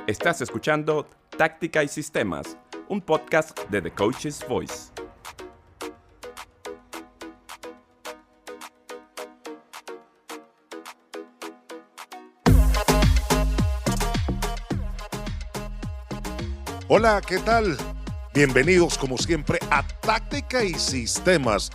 Estás escuchando Táctica y Sistemas, un podcast de The Coach's Voice. Hola, ¿qué tal? Bienvenidos como siempre a Táctica y Sistemas,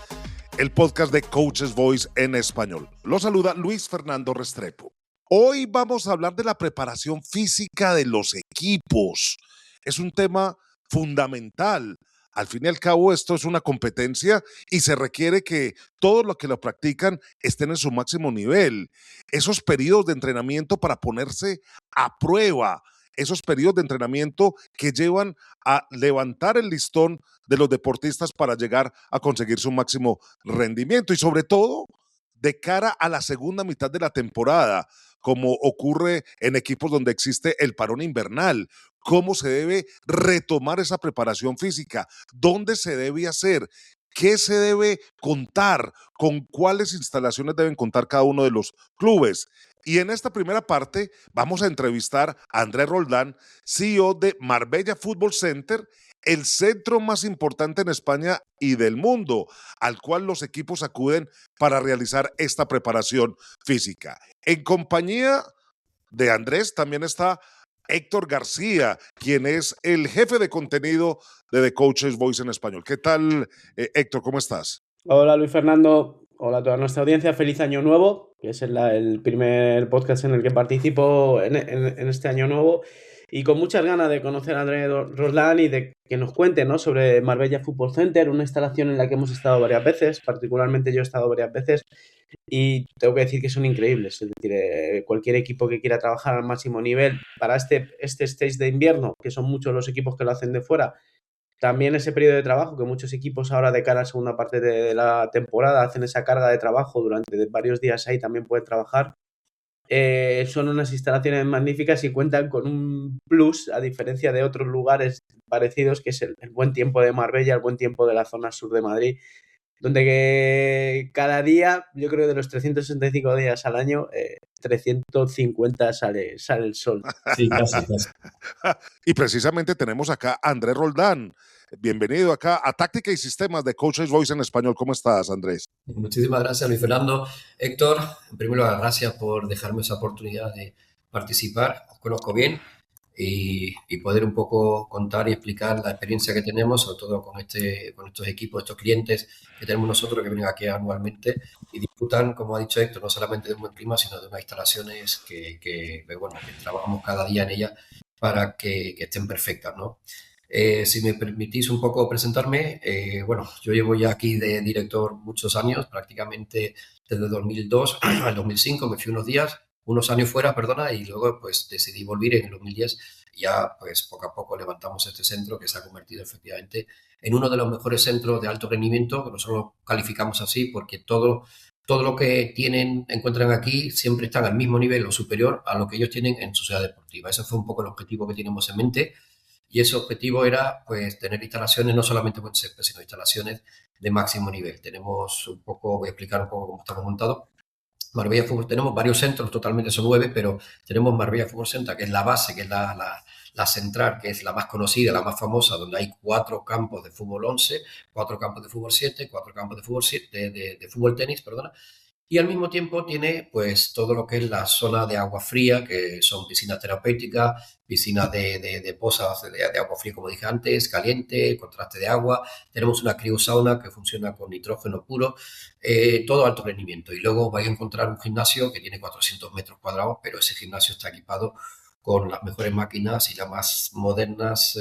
el podcast de Coach's Voice en español. Los saluda Luis Fernando Restrepo. Hoy vamos a hablar de la preparación física de los equipos. Es un tema fundamental. Al fin y al cabo, esto es una competencia y se requiere que todos los que lo practican estén en su máximo nivel. Esos periodos de entrenamiento para ponerse a prueba, esos periodos de entrenamiento que llevan a levantar el listón de los deportistas para llegar a conseguir su máximo rendimiento y sobre todo de cara a la segunda mitad de la temporada, como ocurre en equipos donde existe el parón invernal. ¿Cómo se debe retomar esa preparación física? ¿Dónde se debe hacer? ¿Qué se debe contar? ¿Con cuáles instalaciones deben contar cada uno de los clubes? Y en esta primera parte vamos a entrevistar a Andrés Roldán, CEO de Marbella Football Center, el centro más importante en España y del mundo, al cual los equipos acuden para realizar esta preparación física. En compañía de Andrés también está Héctor García, quien es el jefe de contenido de The Coach's Voice en español. ¿Qué tal, Héctor? ¿Cómo estás? Hola Luis Fernando, hola a toda nuestra audiencia, feliz año nuevo, que es el primer podcast en el que participo en este año nuevo y con muchas ganas de conocer a Andrés Roldán y de que nos cuente, ¿no?, sobre Marbella Football Center, una instalación en la que hemos estado varias veces, particularmente yo he estado varias veces y tengo que decir que son increíbles, es decir, cualquier equipo que quiera trabajar al máximo nivel para este stage de invierno, que son muchos los equipos que lo hacen de fuera. También ese periodo de trabajo que muchos equipos ahora de cara a la segunda parte de la temporada hacen esa carga de trabajo durante varios días ahí también pueden trabajar. Son unas instalaciones magníficas y cuentan con un plus a diferencia de otros lugares parecidos, que es el buen tiempo de Marbella, el buen tiempo de la zona sur de Madrid, donde cada día, yo creo que de los 365 días al año, 350 sale el sol. Sí, casi. Y precisamente tenemos acá a Andrés Roldán. Bienvenido acá a Táctica y Sistemas de Coach's Voice en español. ¿Cómo estás, Andrés? Muchísimas gracias, Luis Fernando. Héctor, en primer lugar, gracias por dejarme esa oportunidad de participar. Os conozco bien y poder un poco contar y explicar la experiencia que tenemos, sobre todo con estos equipos, estos clientes que tenemos nosotros que vienen aquí anualmente y disfrutan, como ha dicho Héctor, no solamente de un buen clima, sino de unas instalaciones que trabajamos cada día en ellas para que estén perfectas, ¿no? Si me permitís un poco presentarme, yo llevo ya aquí de director muchos años, prácticamente desde 2002 al 2005, me fui unos años fuera, perdona, y luego pues decidí volver en el 2010 y ya pues poco a poco levantamos este centro que se ha convertido efectivamente en uno de los mejores centros de alto rendimiento, que nosotros lo calificamos así porque todo lo que encuentran aquí siempre están al mismo nivel o superior a lo que ellos tienen en su ciudad deportiva. Ese fue un poco el objetivo que tenemos en mente. Y ese objetivo era pues tener instalaciones no solamente buen césped, sino instalaciones de máximo nivel. Voy a explicar un poco cómo estamos montados. Marbella Fútbol, tenemos varios centros, totalmente son 9, pero tenemos Marbella Fútbol Center, que es la base, que es la central, que es la más conocida, la más famosa, donde hay 4 campos de fútbol 11, 4 campos de fútbol 7, 4 campos de fútbol, de fútbol tenis, perdona. Y al mismo tiempo tiene pues todo lo que es la zona de agua fría, que son piscinas terapéuticas, piscinas de pozas de agua fría, como dije antes, caliente, contraste de agua. Tenemos una criosauna que funciona con nitrógeno puro, todo alto rendimiento. Y luego vais a encontrar un gimnasio que tiene 400 metros cuadrados, pero ese gimnasio está equipado con las mejores máquinas y las más modernas,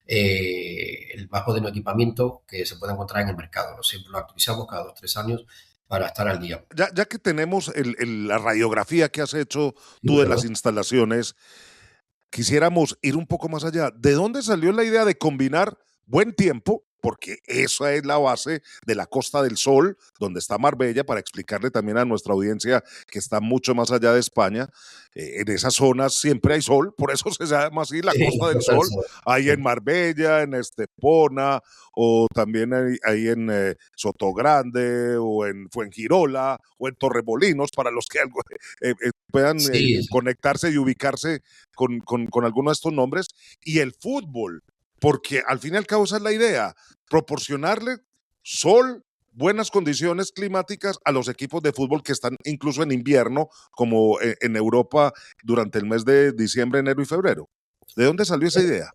el más moderno equipamiento que se puede encontrar en el mercado. Siempre lo actualizamos cada 2 o 3 años para estar al día. Ya que tenemos la radiografía que has hecho tú de las instalaciones, quisiéramos ir un poco más allá. ¿De dónde salió la idea de combinar buen tiempo porque esa es la base de la Costa del Sol, donde está Marbella, para explicarle también a nuestra audiencia que está mucho más allá de España. En esas zonas siempre hay sol, por eso se llama así la Sí, Costa del Sol. Hay en Marbella, en Estepona, o también ahí en Sotogrande, o en Fuengirola, o en Torremolinos, para los que puedan sí, conectarse y ubicarse con alguno de estos nombres. Y el fútbol, porque al fin y al cabo esa es la idea, proporcionarle sol, buenas condiciones climáticas a los equipos de fútbol que están incluso en invierno, como en Europa durante el mes de diciembre, enero y febrero. ¿De dónde salió esa idea?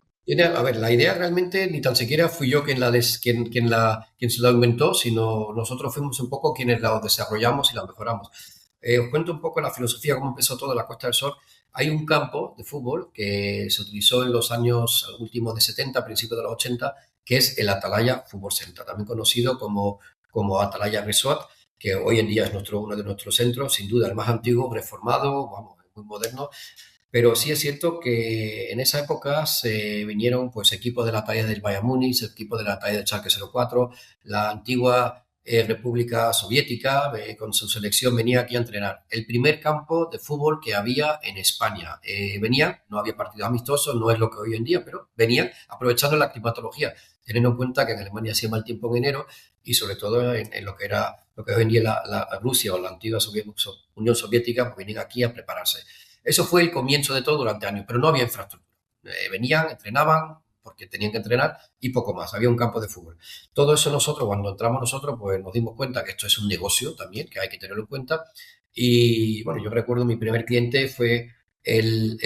A ver, la idea realmente ni tan siquiera fui yo quien se la inventó, sino nosotros fuimos un poco quienes la desarrollamos y la mejoramos. Os cuento un poco la filosofía, cómo empezó todo en la Costa del Sol. Hay un campo de fútbol que se utilizó en los años últimos de 70, principios de los 80, que es el Atalaya Fútbol Center, también conocido como Atalaya Resort, que hoy en día es uno de nuestros centros, sin duda el más antiguo, reformado, vamos, muy moderno. Pero sí es cierto que en esa época se vinieron pues equipos de la talla del Bayern Múnich, equipos de la talla del Schalke 04, la antigua República Soviética con su selección venía aquí a entrenar. El primer campo de fútbol que había en España. Venían, no había partidos amistosos, no es lo que hoy en día, pero venían aprovechando la climatología, teniendo en cuenta que en Alemania hacía mal tiempo en enero y sobre todo en lo que era lo que hoy en día la Rusia o la antigua Unión Soviética, pues venían aquí a prepararse. Eso fue el comienzo de todo durante años, pero no había infraestructura. Venían, entrenaban, porque tenían que entrenar y poco más. Había un campo de fútbol. Todo eso nosotros, cuando entramos nosotros, pues nos dimos cuenta que esto es un negocio también, que hay que tenerlo en cuenta. Y bueno, yo recuerdo mi primer cliente fue el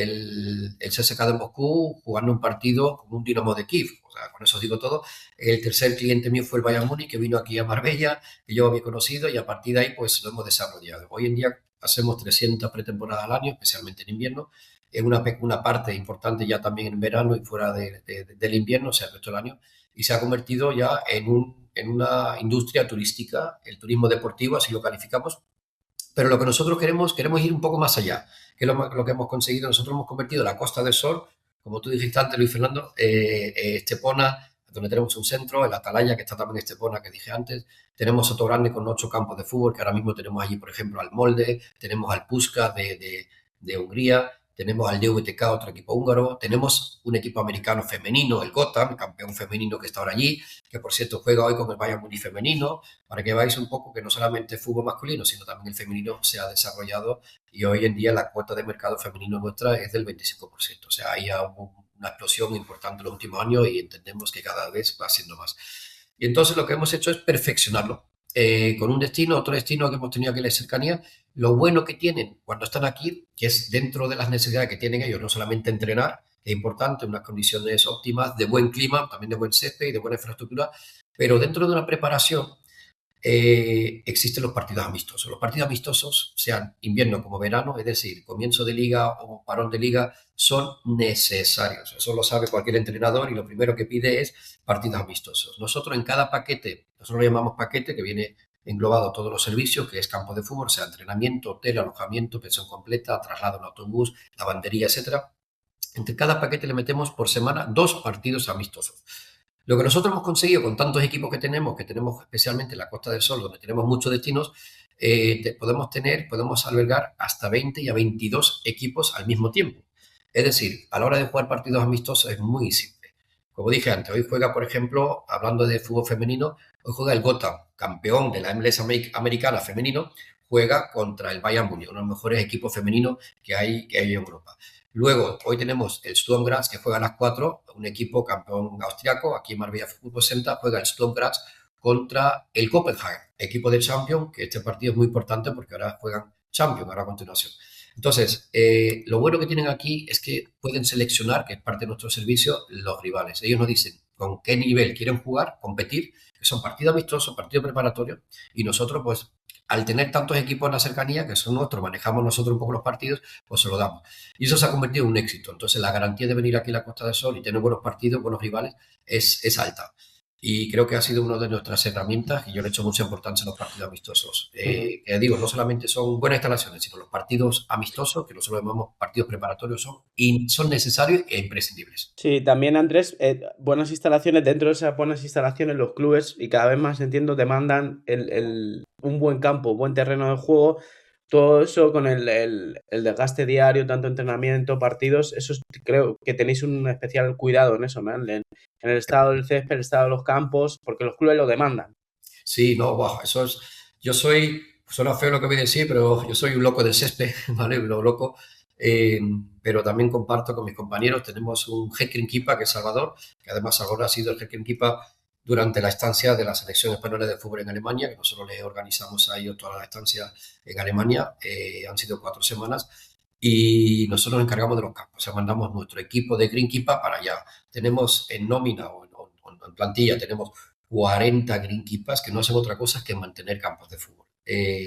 CSKA de Moscú jugando un partido con un Dinamo de Kiev. O sea, con eso os digo todo. El tercer cliente mío fue el Bayern Múnich, que vino aquí a Marbella, que yo había conocido y a partir de ahí pues lo hemos desarrollado. Hoy en día hacemos 300 pretemporadas al año, especialmente en invierno. Es una parte importante ya también en verano y fuera del invierno, o sea, el resto del año. Y se ha convertido ya en una industria turística, el turismo deportivo, así lo calificamos. Pero lo que nosotros queremos ir un poco más allá, que es lo que hemos conseguido. Nosotros hemos convertido la Costa del Sol, como tú dijiste antes, Luis Fernando, Estepona, donde tenemos un centro, el Atalaya, que está también en Estepona, que dije antes. Tenemos Sotogrande con 8 campos de fútbol, que ahora mismo tenemos allí, por ejemplo, al Molde, tenemos al Puskás de Hungría, tenemos al DVTK, otro equipo húngaro, tenemos un equipo americano femenino, el Gotham, campeón femenino que está ahora allí, que por cierto juega hoy con el Bayern Múnich femenino, para que veáis un poco que no solamente el fútbol masculino, sino también el femenino se ha desarrollado y hoy en día la cuota de mercado femenino nuestra es del 25%. O sea, hay una explosión importante en los últimos años y entendemos que cada vez va siendo más. Y entonces lo que hemos hecho es perfeccionarlo. Con un destino, otro destino que hemos tenido aquí en la cercanía, lo bueno que tienen cuando están aquí, que es dentro de las necesidades que tienen ellos, no solamente entrenar, que es importante, unas condiciones óptimas, de buen clima, también de buen césped y de buena infraestructura, pero dentro de una preparación existen los partidos amistosos. Los partidos amistosos, sean invierno como verano, es decir, comienzo de liga o parón de liga, son necesarios. Eso lo sabe cualquier entrenador y lo primero que pide es partidos amistosos. Nosotros en cada paquete, nosotros lo llamamos paquete, que viene englobado todos los servicios, que es campo de fútbol, sea entrenamiento, hotel, alojamiento, pensión completa, traslado en autobús, lavandería, etcétera. Entre cada paquete le metemos por semana 2 partidos amistosos. Lo que nosotros hemos conseguido con tantos equipos que tenemos especialmente en la Costa del Sol, donde tenemos muchos destinos, podemos albergar hasta 20 y a 22 equipos al mismo tiempo. Es decir, a la hora de jugar partidos amistosos es muy simple. Como dije antes, hoy juega, por ejemplo, hablando de fútbol femenino, hoy juega el Gotham, campeón de la MLS americana femenino, juega contra el Bayern Múnich, uno de los mejores equipos femeninos que hay en Europa. Luego, hoy tenemos el Sturm Graz, que juega a las 4, un equipo campeón austriaco, aquí en Marbella Fútbol Center, juega el Sturm Graz contra el Copenhagen, equipo de Champions, que este partido es muy importante porque ahora juegan Champions, ahora a continuación. Entonces, lo bueno que tienen aquí es que pueden seleccionar, que es parte de nuestro servicio, los rivales. Ellos nos dicen con qué nivel quieren jugar, competir, que son partidos amistosos, partidos preparatorios, y nosotros, pues, al tener tantos equipos en la cercanía, que son nuestros, manejamos nosotros un poco los partidos, pues se lo damos. Y eso se ha convertido en un éxito. Entonces, la garantía de venir aquí a la Costa del Sol y tener buenos partidos, buenos rivales, es alta. y creo que ha sido una de nuestras herramientas y yo le he hecho mucha importancia a los partidos amistosos. Que digo, no solamente son buenas instalaciones, sino los partidos amistosos, que nosotros llamamos partidos preparatorios, son necesarios e imprescindibles. Sí, también Andrés, buenas instalaciones, dentro de esas buenas instalaciones los clubes, y cada vez más entiendo, demandan un buen campo, buen terreno de juego, todo eso con el desgaste diario, tanto entrenamiento, partidos, eso creo que tenéis un especial cuidado en eso, ¿no? En el estado del césped, el estado de los campos, porque los clubes lo demandan. Sí, no, wow, eso es. Yo soy, suena feo lo que voy a decir, pero yo soy un loco del césped, ¿vale? Un loco. Eh, pero también comparto con mis compañeros, tenemos un head keeper que es Salvador, que además ahora ha sido el head keeper durante la estancia de la selección española de fútbol en Alemania, que nosotros le organizamos a ellos toda la estancia en Alemania, han sido 4 semanas, y nosotros nos encargamos de los campos, o sea, mandamos nuestro equipo de greenkeeper para allá. Tenemos en nómina o en plantilla, tenemos 40 greenkeepers que no hacen otra cosa que mantener campos de fútbol.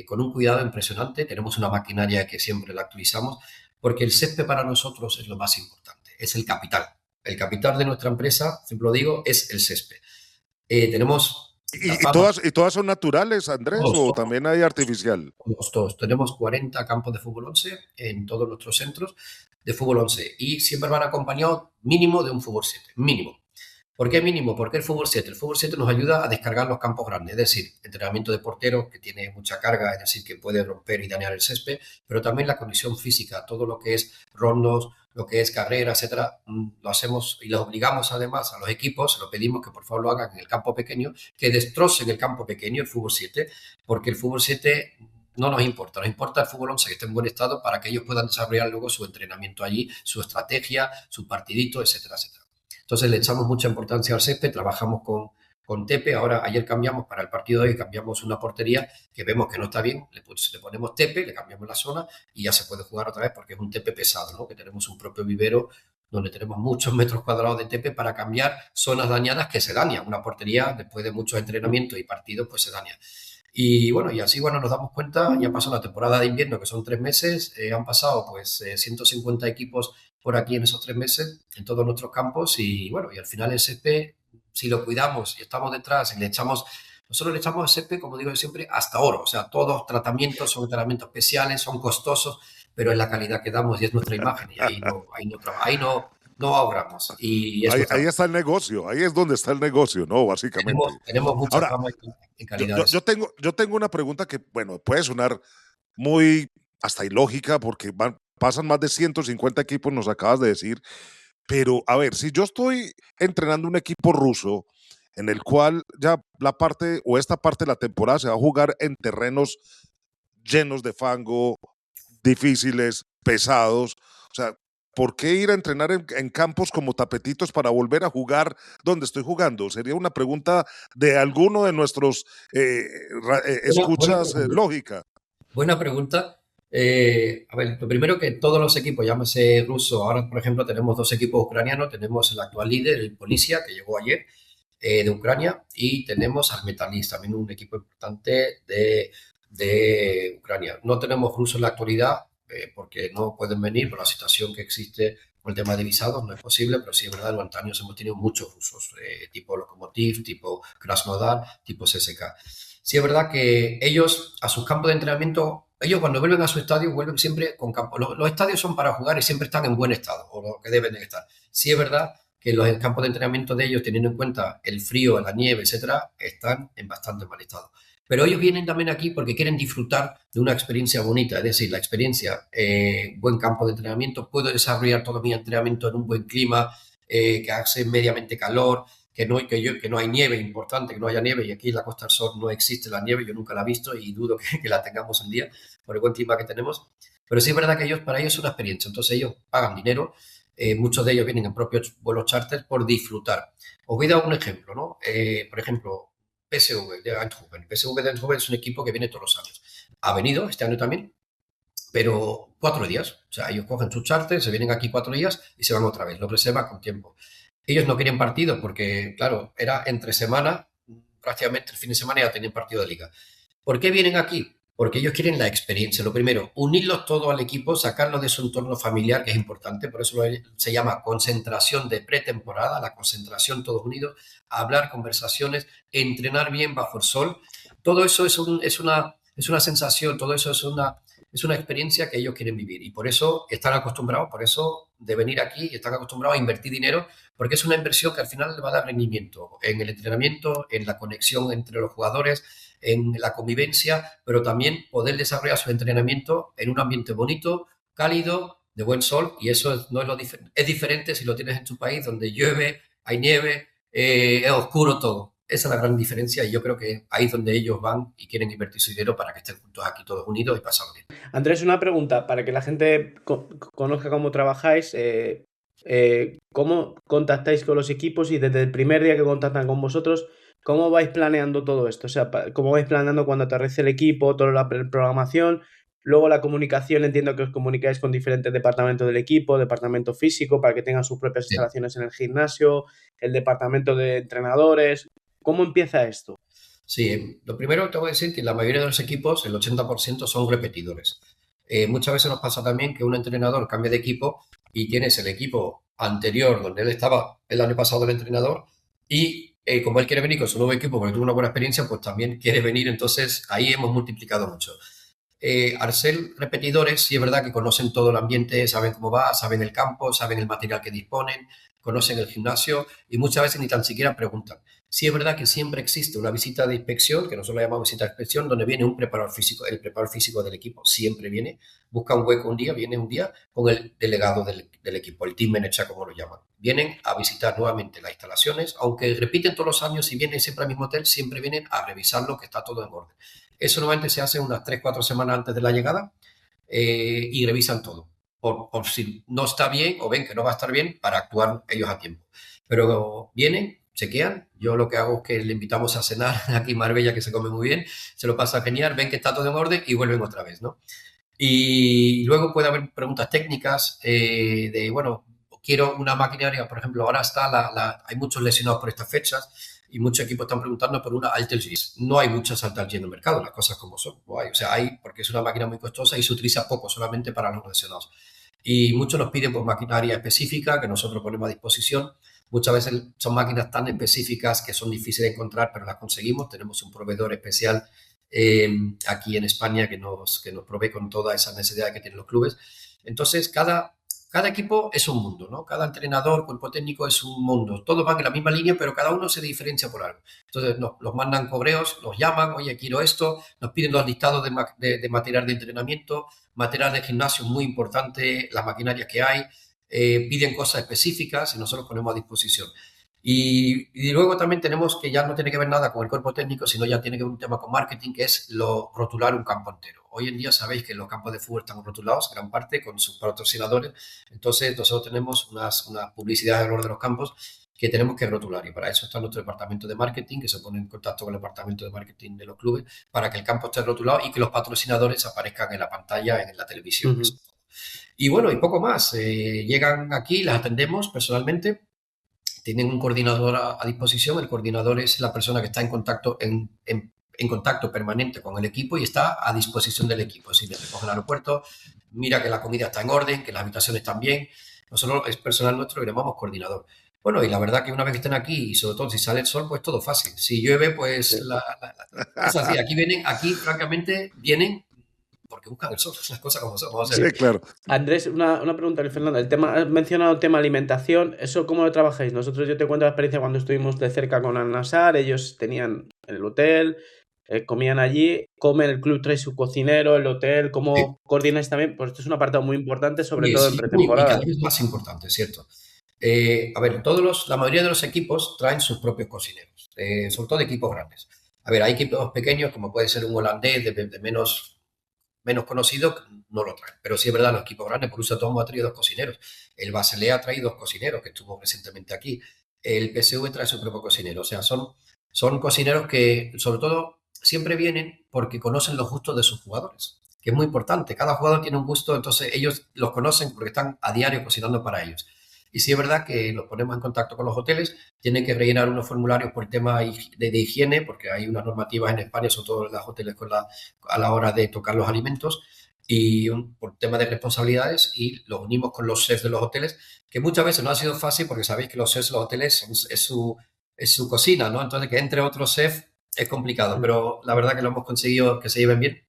Con un cuidado impresionante, tenemos una maquinaria que siempre la actualizamos, porque el césped para nosotros es lo más importante, es el capital. El capital de nuestra empresa, siempre lo digo, es el césped. Tenemos ¿Y todas son naturales, Andrés, o también hay artificial? Todos. Tenemos 40 campos de fútbol 11 en todos nuestros centros de fútbol 11 y siempre van acompañados mínimo de un fútbol 7, mínimo. ¿Por qué mínimo? Porque el fútbol 7. El fútbol 7 nos ayuda a descargar los campos grandes, es decir, entrenamiento de portero que tiene mucha carga, es decir, que puede romper y dañar el césped, pero también la condición física, todo lo que es rondos, lo que es carrera, etcétera, lo hacemos y los obligamos además a los equipos, se lo pedimos que por favor lo hagan en el campo pequeño, que destrocen el campo pequeño, el fútbol 7, porque el fútbol 7 no nos importa el fútbol 11 que esté en buen estado para que ellos puedan desarrollar luego su entrenamiento allí, su estrategia, su partidito, etcétera, etcétera. Entonces le echamos mucha importancia al césped, trabajamos con Tepe, ahora ayer cambiamos para el partido de hoy, cambiamos una portería que vemos que no está bien, le ponemos Tepe, le cambiamos la zona y ya se puede jugar otra vez porque es un Tepe pesado, ¿no? Que tenemos un propio vivero donde tenemos muchos metros cuadrados de Tepe para cambiar zonas dañadas que se dañan. Una portería después de muchos entrenamientos y partidos pues se daña. Y bueno, y así nos damos cuenta, ya pasó la temporada de invierno, que son 3 meses, han pasado pues 150 equipos por aquí en esos 3 meses, en todos nuestros campos, y bueno, y al final el césped, si lo cuidamos y estamos detrás y nosotros le echamos al césped, como digo yo siempre, hasta oro, o sea, todos los tratamientos son tratamientos especiales, son costosos, pero es la calidad que damos y es nuestra imagen, y ahí no ahorramos. Y ahí está el negocio, ahí es donde está el negocio, ¿no? Básicamente. Tenemos mucha fama en calidad. Yo tengo una pregunta que, bueno, puede sonar muy hasta ilógica porque pasan más de 150 equipos, nos acabas de decir, pero a ver, si yo estoy entrenando un equipo ruso en el cual ya esta parte de la temporada se va a jugar en terrenos llenos de fango, difíciles, pesados, o sea, ¿por qué ir a entrenar en campos como tapetitos para volver a jugar donde estoy jugando? Sería una pregunta de alguno de nuestros escuchas lógica. Buena pregunta. A ver, lo primero que todos los equipos, llámese ruso, ahora por ejemplo tenemos 2 equipos ucranianos, tenemos el actual líder, el Polisia, que llegó ayer de Ucrania, y tenemos al Metalist, también un equipo importante de Ucrania. No tenemos rusos en la actualidad porque no pueden venir por la situación que existe con el tema de visados, no es posible, pero sí es verdad, durante años hemos tenido muchos rusos, tipo Lokomotiv, tipo Krasnodar, tipo CSKA. Sí es verdad que ellos a sus campos de entrenamiento, ellos cuando vuelven a su estadio vuelven siempre con campos. Los estadios son para jugar y siempre están en buen estado, o lo que deben de estar. Sí es verdad que los campos de entrenamiento de ellos, teniendo en cuenta el frío, la nieve, etcétera, están en bastante mal estado. Pero ellos vienen también aquí porque quieren disfrutar de una experiencia bonita, es decir, la experiencia, buen campo de entrenamiento, puedo desarrollar todo mi entrenamiento en un buen clima, que hace mediamente calor, que no hay nieve, importante que no haya nieve, y aquí en la Costa del Sol no existe la nieve, yo nunca la he visto y dudo que la tengamos un día por el buen clima que tenemos, pero sí es verdad que para ellos es una experiencia, entonces ellos pagan dinero, muchos de ellos vienen en propios vuelos charter por disfrutar. Os voy a dar un ejemplo, ¿no? Por ejemplo, PSV de Eindhoven. PSV de Eindhoven es un equipo que viene todos los años. Ha venido este año también, pero 4 días. O sea, ellos cogen su charter, se vienen aquí 4 días y se van otra vez. Lo reservan con tiempo. Ellos no querían partido porque, claro, era entre semana, prácticamente el fin de semana ya tenían partido de liga. ¿Por qué vienen aquí? porque ellos quieren la experiencia. Lo primero, unirlos todo al equipo, sacarlos de su entorno familiar, que es importante, por eso se llama concentración de pretemporada, la concentración todos unidos, hablar, conversaciones, entrenar bien bajo el sol. Todo eso es una sensación, todo eso es una experiencia que ellos quieren vivir y por eso están acostumbrados, por eso de venir aquí, están acostumbrados a invertir dinero, porque es una inversión que al final le va a dar rendimiento en el entrenamiento, en la conexión entre los jugadores, en la convivencia, pero también poder desarrollar su entrenamiento en un ambiente bonito, cálido, de buen sol, y eso no es es diferente si lo tienes en tu país donde llueve, hay nieve, es oscuro todo. Esa es la gran diferencia y yo creo que ahí es donde ellos van y quieren invertir su dinero para que estén juntos aquí todos unidos y pasarlo bien. Andrés, una pregunta para que la gente conozca cómo trabajáis. ¿Cómo contactáis con los equipos y desde el primer día que contactan con vosotros, cómo vais planeando todo esto? O sea, ¿cómo vais planeando cuando aterrice el equipo, toda la programación? Luego la comunicación, entiendo que os comunicáis con diferentes departamentos del equipo, departamento físico, para que tengan sus propias Sí. instalaciones en el gimnasio, el departamento de entrenadores. ¿Cómo empieza esto? Sí, lo primero te voy a decir que la mayoría de los equipos, el 80% son repetidores. Muchas veces nos pasa también que un entrenador cambia de equipo y tienes el equipo anterior donde él estaba el año pasado el entrenador y como él quiere venir con su nuevo equipo porque tuvo una buena experiencia, pues también quiere venir, entonces ahí hemos multiplicado mucho. Al ser repetidores, sí es verdad que conocen todo el ambiente, saben cómo va, saben el campo, saben el material que disponen, conocen el gimnasio y muchas veces ni tan siquiera preguntan. Sí es verdad que siempre existe una visita de inspección, que nosotros la llamamos visita de inspección, donde viene un preparador físico, el preparador físico del equipo siempre viene, busca un hueco un día, viene un día con el delegado del equipo, el team manager como lo llaman. Vienen a visitar nuevamente las instalaciones, aunque repiten todos los años y vienen siempre al mismo hotel, siempre vienen a revisarlo que está todo en orden. Eso normalmente se hace unas 3-4 semanas antes de la llegada y revisan todo. Por si no está bien o ven que no va a estar bien para actuar ellos a tiempo. Pero vienen, chequean. Yo lo que hago es que le invitamos a cenar aquí en Marbella, que se come muy bien, se lo pasa genial, ven que está todo en orden y vuelven otra vez, ¿no? Y luego puede haber preguntas técnicas de, bueno, quiero una maquinaria, por ejemplo, ahora hay muchos lesionados por estas fechas y muchos equipos están preguntando por una Altelgis. No hay muchas Altelgis en el mercado, las cosas como son. No hay, o sea, hay porque es una máquina muy costosa y se utiliza poco, solamente para los lesionados. Y muchos nos piden por maquinaria específica que nosotros ponemos a disposición. Muchas veces son máquinas tan específicas que son difíciles de encontrar, pero las conseguimos. Tenemos un proveedor especial aquí en España que nos provee con todas esas necesidades que tienen los clubes. Entonces, cada equipo es un mundo, ¿no? Cada entrenador, cuerpo técnico es un mundo. Todos van en la misma línea, pero cada uno se diferencia por algo. Entonces, nos mandan correos, nos llaman, oye, quiero esto, nos piden los listados de material de entrenamiento, material de gimnasio, muy importante, las maquinarias que hay, piden cosas específicas y nosotros ponemos a disposición. Y luego también tenemos que ya no tiene que ver nada con el cuerpo técnico, sino ya tiene que ver un tema con marketing, que es rotular un campo entero. Hoy en día sabéis que los campos de fútbol están rotulados, gran parte, con sus patrocinadores. Entonces, nosotros tenemos unas publicidades alrededor de los campos que tenemos que rotular. Y para eso está nuestro departamento de marketing, que se pone en contacto con el departamento de marketing de los clubes, para que el campo esté rotulado y que los patrocinadores aparezcan en la pantalla, en la televisión. Y bueno, y poco más. Llegan aquí, las atendemos personalmente. Tienen un coordinador a disposición. El coordinador es la persona que está en contacto, en contacto permanente con el equipo y está a disposición del equipo. Si le recoge el aeropuerto, mira que la comida está en orden, que las habitaciones están bien. Nosotros es personal nuestro y le llamamos coordinador. Bueno, y la verdad que una vez que estén aquí, y sobre todo si sale el sol, pues todo fácil. Si llueve, pues es así. Aquí francamente vienen porque buscan el sol, las cosas como son. Vamos a ver. Sí, claro. Andrés, una pregunta, Fernando. Has mencionado el tema alimentación. ¿Eso cómo lo trabajáis? Yo te cuento la experiencia cuando estuvimos de cerca con Al-Nassr. Ellos tenían el hotel, comían allí, comen, el club trae su cocinero, el hotel. ¿Cómo Sí. coordináis también? Pues esto es un apartado muy importante, sobre Sí, todo sí, en y pretemporada. cada vez más importante, ¿cierto? A ver, la mayoría de los equipos traen sus propios cocineros, sobre todo equipos grandes. A ver, hay equipos pequeños, como puede ser un holandés de menos conocido, no lo traen. Pero sí es verdad, los equipos grandes, por uso Tomo ha traído 2 cocineros. El Basilea ha traído 2 cocineros, que estuvo recientemente aquí. El PSV trae su propio cocinero. O sea, son cocineros que, sobre todo, siempre vienen porque conocen los gustos de sus jugadores, que es muy importante. Cada jugador tiene un gusto, entonces ellos los conocen porque están a diario cocinando para ellos. Y sí es verdad que nos ponemos en contacto con los hoteles, tienen que rellenar unos formularios por el tema de higiene, porque hay unas normativas en España, sobre todo en los hoteles a la hora de tocar los alimentos, y por tema de responsabilidades, y los unimos con los chefs de los hoteles, que muchas veces no ha sido fácil porque sabéis que los chefs de los hoteles es su cocina, ¿no? Entonces que entre otros chefs es complicado, pero la verdad que lo hemos conseguido que se lleven bien.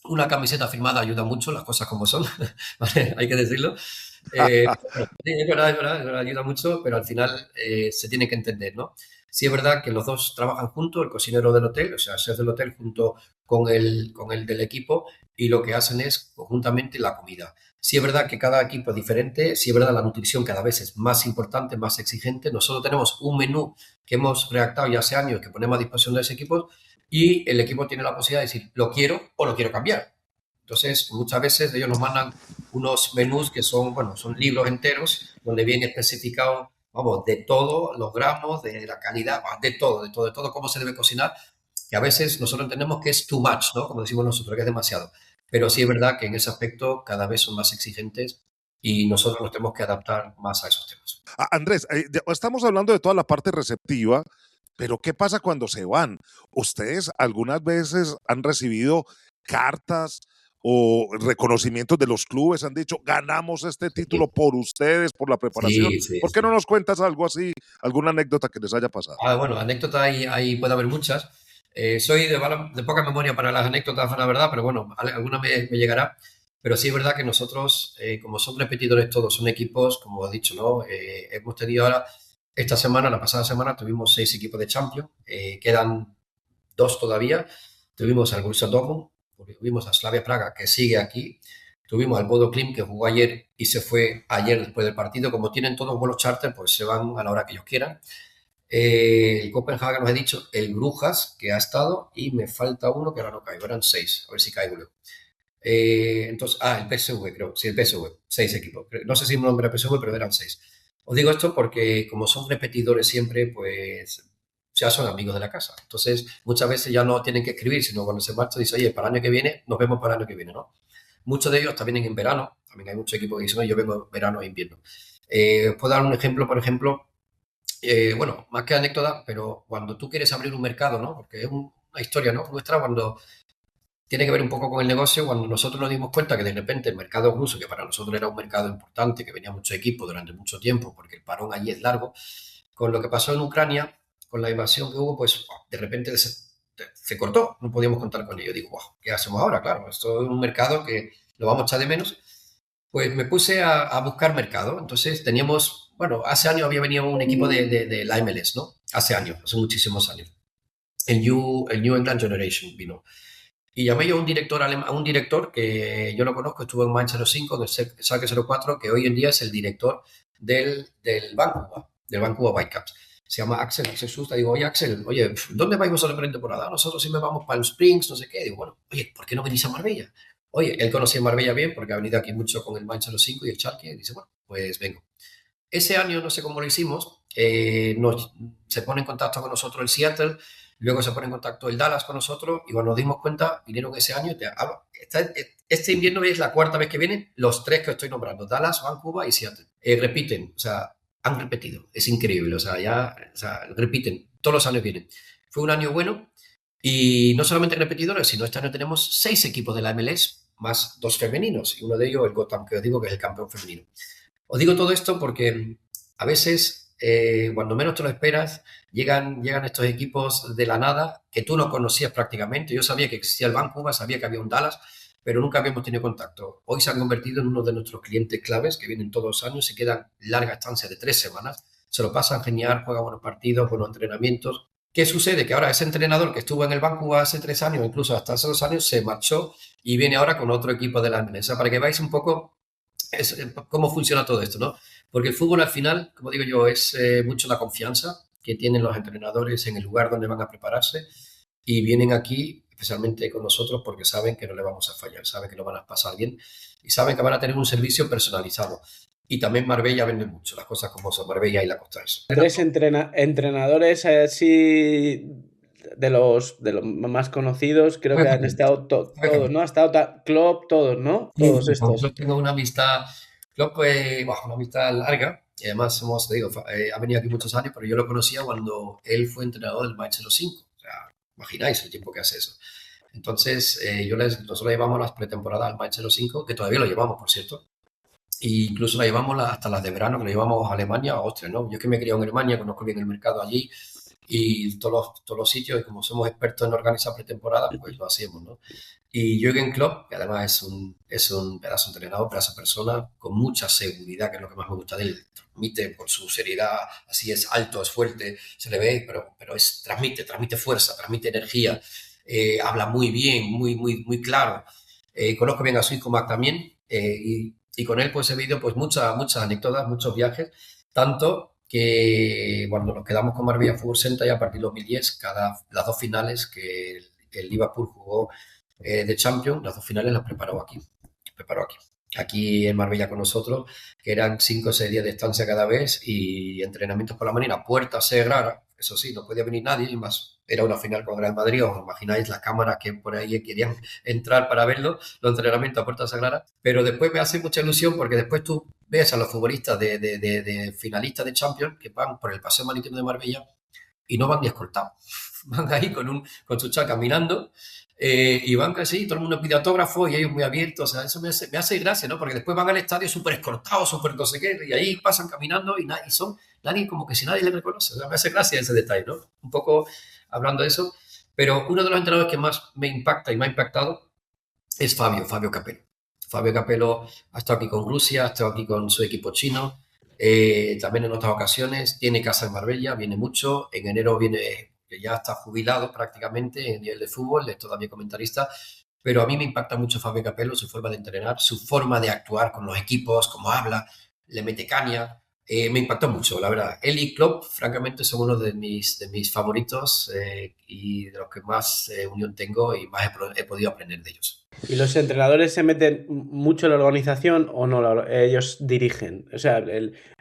Una camiseta firmada ayuda mucho, las cosas como son, ¿vale? Hay que decirlo. Sí, es verdad, ayuda mucho, pero al final se tiene que entender, ¿no? Sí es verdad que los dos trabajan juntos, el cocinero del hotel, o sea, el chef del hotel junto con el del equipo, y lo que hacen es conjuntamente la comida. Sí es verdad que cada equipo es diferente, sí es verdad la nutrición cada vez es más importante, más exigente. Nosotros tenemos un menú que hemos redactado ya hace años que ponemos a disposición de ese equipo, y el equipo tiene la posibilidad de decir, lo quiero o lo quiero cambiar. Entonces, muchas veces ellos nos mandan unos menús que son, bueno, son libros enteros donde viene especificado, vamos, de todo, los gramos, de la calidad, de todo cómo se debe cocinar, que a veces nosotros entendemos que es too much, ¿no? Como decimos nosotros, que es demasiado. Pero sí es verdad que en ese aspecto cada vez son más exigentes y nosotros nos tenemos que adaptar más a esos temas. Andrés, estamos hablando de toda la parte receptiva, pero ¿qué pasa cuando se van? ¿Ustedes algunas veces han recibido cartas o reconocimientos de los clubes? ¿Han dicho, ganamos este título por ustedes, por la preparación? Sí, sí, ¿Por qué sí. no nos cuentas algo así, alguna anécdota que les haya pasado? Bueno, anécdotas ahí puede haber muchas. Soy de poca memoria para las anécdotas, la verdad, pero bueno, alguna me llegará. Pero sí es verdad que nosotros, como son repetidores todos, son equipos, como he dicho, ¿no? Hemos tenido ahora, esta semana, la pasada semana, tuvimos 6 equipos de Champions, quedan 2 todavía. Tuvimos al Borussia Dortmund, tuvimos a Slavia Praga, que sigue aquí, tuvimos al Bodo Glimt, que jugó ayer y se fue ayer después del partido. Como tienen todos vuelos charter, pues se van a la hora que ellos quieran. El Copenhague nos he dicho, el Brujas, que ha estado, y me falta uno que ahora no caigo, eran 6, a ver si caigo luego. Entonces, el PSV, creo, sí, el PSV, 6 equipos. No sé si mi nombre era PSV, pero eran 6. Os digo esto porque como son repetidores siempre, pues ya son amigos de la casa. Entonces, muchas veces ya no tienen que escribir, sino cuando se marcha dice, oye, para el año que viene, nos vemos para el año que viene, ¿no? Muchos de ellos también vienen en verano, también hay muchos equipos que dicen, oye, yo vengo en verano e invierno. Os puedo dar un ejemplo, por ejemplo, bueno, más que anécdota, pero cuando tú quieres abrir un mercado, ¿no? Porque es una historia, ¿no? Nuestra, cuando tiene que ver un poco con el negocio, cuando nosotros nos dimos cuenta que de repente el mercado ruso, que para nosotros era un mercado importante, que venía mucho equipo durante mucho tiempo, porque el parón allí es largo, con lo que pasó en Ucrania, con la invasión que hubo, pues de repente se cortó, no podíamos contar con ello. Digo, wow, ¿qué hacemos ahora? Claro, esto es un mercado que lo vamos a echar de menos. Pues me puse a buscar mercado. Entonces teníamos, bueno, hace años había venido un equipo de la MLS, ¿no? Hace años, hace muchísimos años. El New England Generation vino. Y llamé yo a un director que yo lo conozco, estuvo en Manchester 5, del Schalke 04, que hoy en día es el director del Vancouver Whitecaps. Se llama Axel Susta. Digo, oye, Axel, oye, ¿dónde vais vosotros en temporada? Nosotros sí me vamos Palm Springs, no sé qué. Digo, bueno, oye, ¿por qué no venís a Marbella? Oye, él conocía Marbella bien porque ha venido aquí mucho con el Manchester 5 y el Schalke. Y dice, bueno, pues vengo. Ese año, no sé cómo lo hicimos, se pone en contacto con nosotros el Seattle, luego se pone en contacto el Dallas con nosotros, y cuando nos dimos cuenta, vinieron ese año. Este invierno es la 4ª vez que vienen los 3 que estoy nombrando, Dallas, Vancouver y Seattle. Repiten, o sea, han repetido, es increíble, o sea, repiten, todos los años vienen. Fue un año bueno, y no solamente repetidores, sino este año tenemos 6 equipos de la MLS, más 2 femeninos, y uno de ellos el Gotham, que os digo que es el campeón femenino. Os digo todo esto porque a veces, cuando menos te lo esperas, llegan estos equipos de la nada que tú no conocías prácticamente. Yo sabía que existía el Vancouver, sabía que había un Dallas, pero nunca habíamos tenido contacto. Hoy se han convertido en uno de nuestros clientes claves que vienen todos los años, se quedan larga estancia de 3 semanas, se lo pasan genial, juegan buenos partidos, buenos entrenamientos. ¿Qué sucede? Que ahora ese entrenador que estuvo en el Vancouver hace 3 años, incluso hasta hace 2 años, se marchó y viene ahora con otro equipo de la MLS. Para que veáis un poco cómo funciona todo esto, ¿no? Porque el fútbol al final, como digo yo, es mucho la confianza que tienen los entrenadores en el lugar donde van a prepararse, y vienen aquí especialmente con nosotros porque saben que no le vamos a fallar, saben que lo van a pasar bien y saben que van a tener un servicio personalizado. Y también Marbella vende mucho, las cosas como son, Marbella y la Costa del Sol. 3 entrenadores así de los más conocidos, creo que han estado todos, ¿no? Ha estado Klopp, todos, ¿no? Todos estos. Yo tengo una amistad, Klopp, una amistad larga, Y además, te digo, ha venido aquí muchos años, pero yo lo conocía cuando él fue entrenador del Manchester 5. O sea, imagináis el tiempo que hace eso. Entonces, nosotros llevamos las pretemporadas al Manchester 5, que todavía lo llevamos, por cierto. E incluso la llevamos hasta las de verano, que lo llevamos a Alemania, a Austria, ¿no? Yo que me he criado en Alemania, conozco bien el mercado allí y todos los sitios, y como somos expertos en organizar pretemporada, pues lo hacemos, ¿no? Y Jürgen Klopp, que además es un pedazo de entrenador, pedazo de persona, con mucha seguridad, que es lo que más me gusta de él. Transmite por su seriedad, así es alto, es fuerte, se le ve, pero transmite fuerza, transmite energía, habla muy bien, muy claro. Conozco bien a su hijo Mac también, y con él pues he vivido pues muchas anécdotas, muchos viajes, tanto que cuando nos quedamos con Marbella Fútbol Center, y a partir de 2010, las dos finales que el Liverpool jugó de Champions, las dos finales las preparó aquí. Aquí en Marbella con nosotros, que eran 5 o 6 días de estancia cada vez y entrenamientos por la mañana, puerta cerrada, eso sí, no podía venir nadie, y más era una final con Real Madrid, os imagináis las cámaras que por ahí querían entrar para verlo, los entrenamientos a puerta cerrada, pero después me hace mucha ilusión porque después tú ves a los futbolistas de finalistas de Champions que van por el paseo marítimo de Marbella y no van ni escoltados, van ahí con su chat caminando. Y van casi, todo el mundo pide autógrafo y ellos muy abiertos, o sea, eso me hace gracia, ¿no? Porque después van al estadio súper escortados, súper no sé qué, y ahí pasan caminando y nadie, como que si nadie les reconoce, o sea, me hace gracia ese detalle, ¿no? Un poco hablando de eso, pero uno de los entrenadores que más me impacta y me ha impactado es Fabio Capello. Fabio Capello ha estado aquí con Rusia, ha estado aquí con su equipo chino, también en otras ocasiones, tiene casa en Marbella, viene mucho, en enero viene, que ya está jubilado prácticamente en nivel de fútbol, es todavía comentarista, pero a mí me impacta mucho Fabio Capello, su forma de entrenar, su forma de actuar con los equipos, cómo habla, le mete caña, me impactó mucho, la verdad. Él y Klopp, francamente, son uno de mis favoritos y de los que más unión tengo y más he podido aprender de ellos. ¿Y los entrenadores se meten mucho en la organización o no? Ellos dirigen. O sea,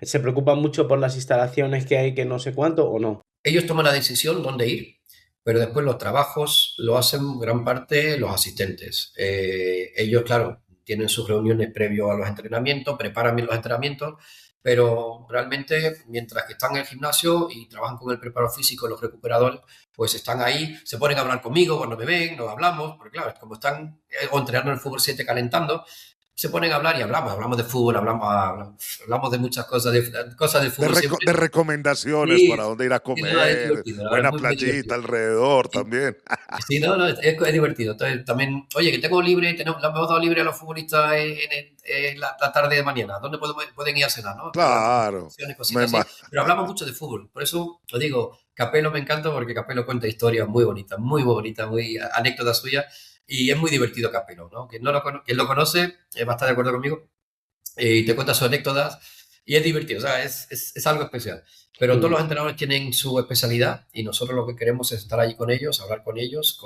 ¿se preocupan mucho por las instalaciones que hay, que no sé cuánto, o no? Ellos toman la decisión dónde ir, pero después los trabajos lo hacen gran parte los asistentes. Ellos, claro, tienen sus reuniones previo a los entrenamientos, preparan bien los entrenamientos, pero realmente mientras que están en el gimnasio y trabajan con el preparador físico, los recuperadores, pues están ahí, se ponen a hablar conmigo cuando me ven, nos hablamos, porque claro, como están o entrenando en el fútbol 7 calentando, se ponen a hablar y hablamos de fútbol, hablamos de muchas cosas, cosas del fútbol siempre. De recomendaciones Sí, para dónde ir a sí, no, es comer, divertido, la verdad, buena muy playita divertido. alrededor Sí, también. sí, no, es divertido. Entonces, también, oye, que tengo libre, le hemos dado libre a los futbolistas en la tarde de mañana. ¿Dónde pueden ir a cenar, no? Para dar Claro. recomendaciones, Me cositas así. ima- Pero hablamos mucho de fútbol. Por eso os digo, Capello me encanta porque Capello cuenta historias muy bonitas, muy anécdotas suyas. Y es muy divertido Capello, ¿no? Quien lo conoce va a estar de acuerdo conmigo. Y te cuenta sus anécdotas y es divertido, o sea, es algo especial. Pero todos los entrenadores tienen su especialidad y nosotros lo que queremos es estar allí con ellos, hablar con ellos.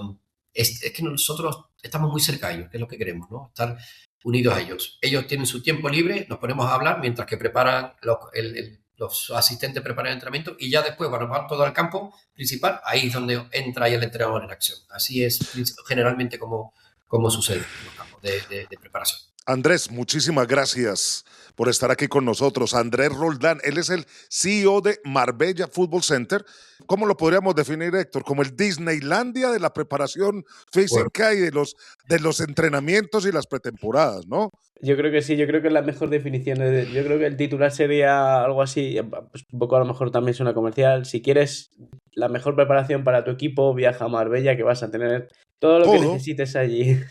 Es que nosotros estamos muy cerca de ellos, que es lo que queremos, ¿no? Estar unidos a ellos. Ellos tienen su tiempo libre, nos ponemos a hablar mientras que preparan los asistentes preparan el entrenamiento y ya después, cuando van todo al campo principal, ahí es donde entra ahí el entrenador en acción. Así es generalmente como sucede en los campos de preparación. Andrés, muchísimas gracias por estar aquí con nosotros. Andrés Roldán, él es el CEO de Marbella Football Center. ¿Cómo lo podríamos definir, Héctor? Como el Disneylandia de la preparación Bueno, física y de los entrenamientos y las pretemporadas, ¿no? Yo creo que sí, yo creo que es la mejor definición. Yo creo que el titular sería algo así, pues un poco a lo mejor también suena comercial. Si quieres la mejor preparación para tu equipo, viaja a Marbella, que vas a tener todo lo que Todo, necesites allí. sí,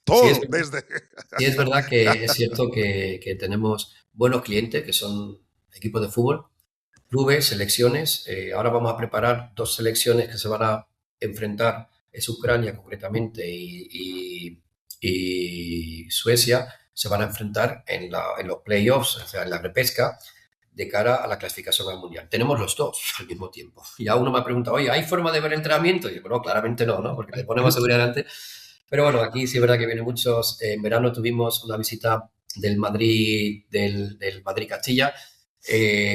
todo, desde... sí, es verdad que es cierto que tenemos buenos clientes que son equipos de fútbol, clubes, selecciones. Ahora vamos a preparar 2 selecciones que se van a enfrentar, es Ucrania concretamente y Suecia, se van a enfrentar en los playoffs, o sea, en la repesca, de cara a la clasificación al Mundial. Tenemos los dos al mismo tiempo. Y a uno me ha preguntado, oye, ¿hay forma de ver el entrenamiento? Y yo, no, claramente no, ¿no? Porque le ponemos seguridad delante. Pero bueno, aquí sí es verdad que vienen muchos. En verano tuvimos una visita del Madrid Castilla,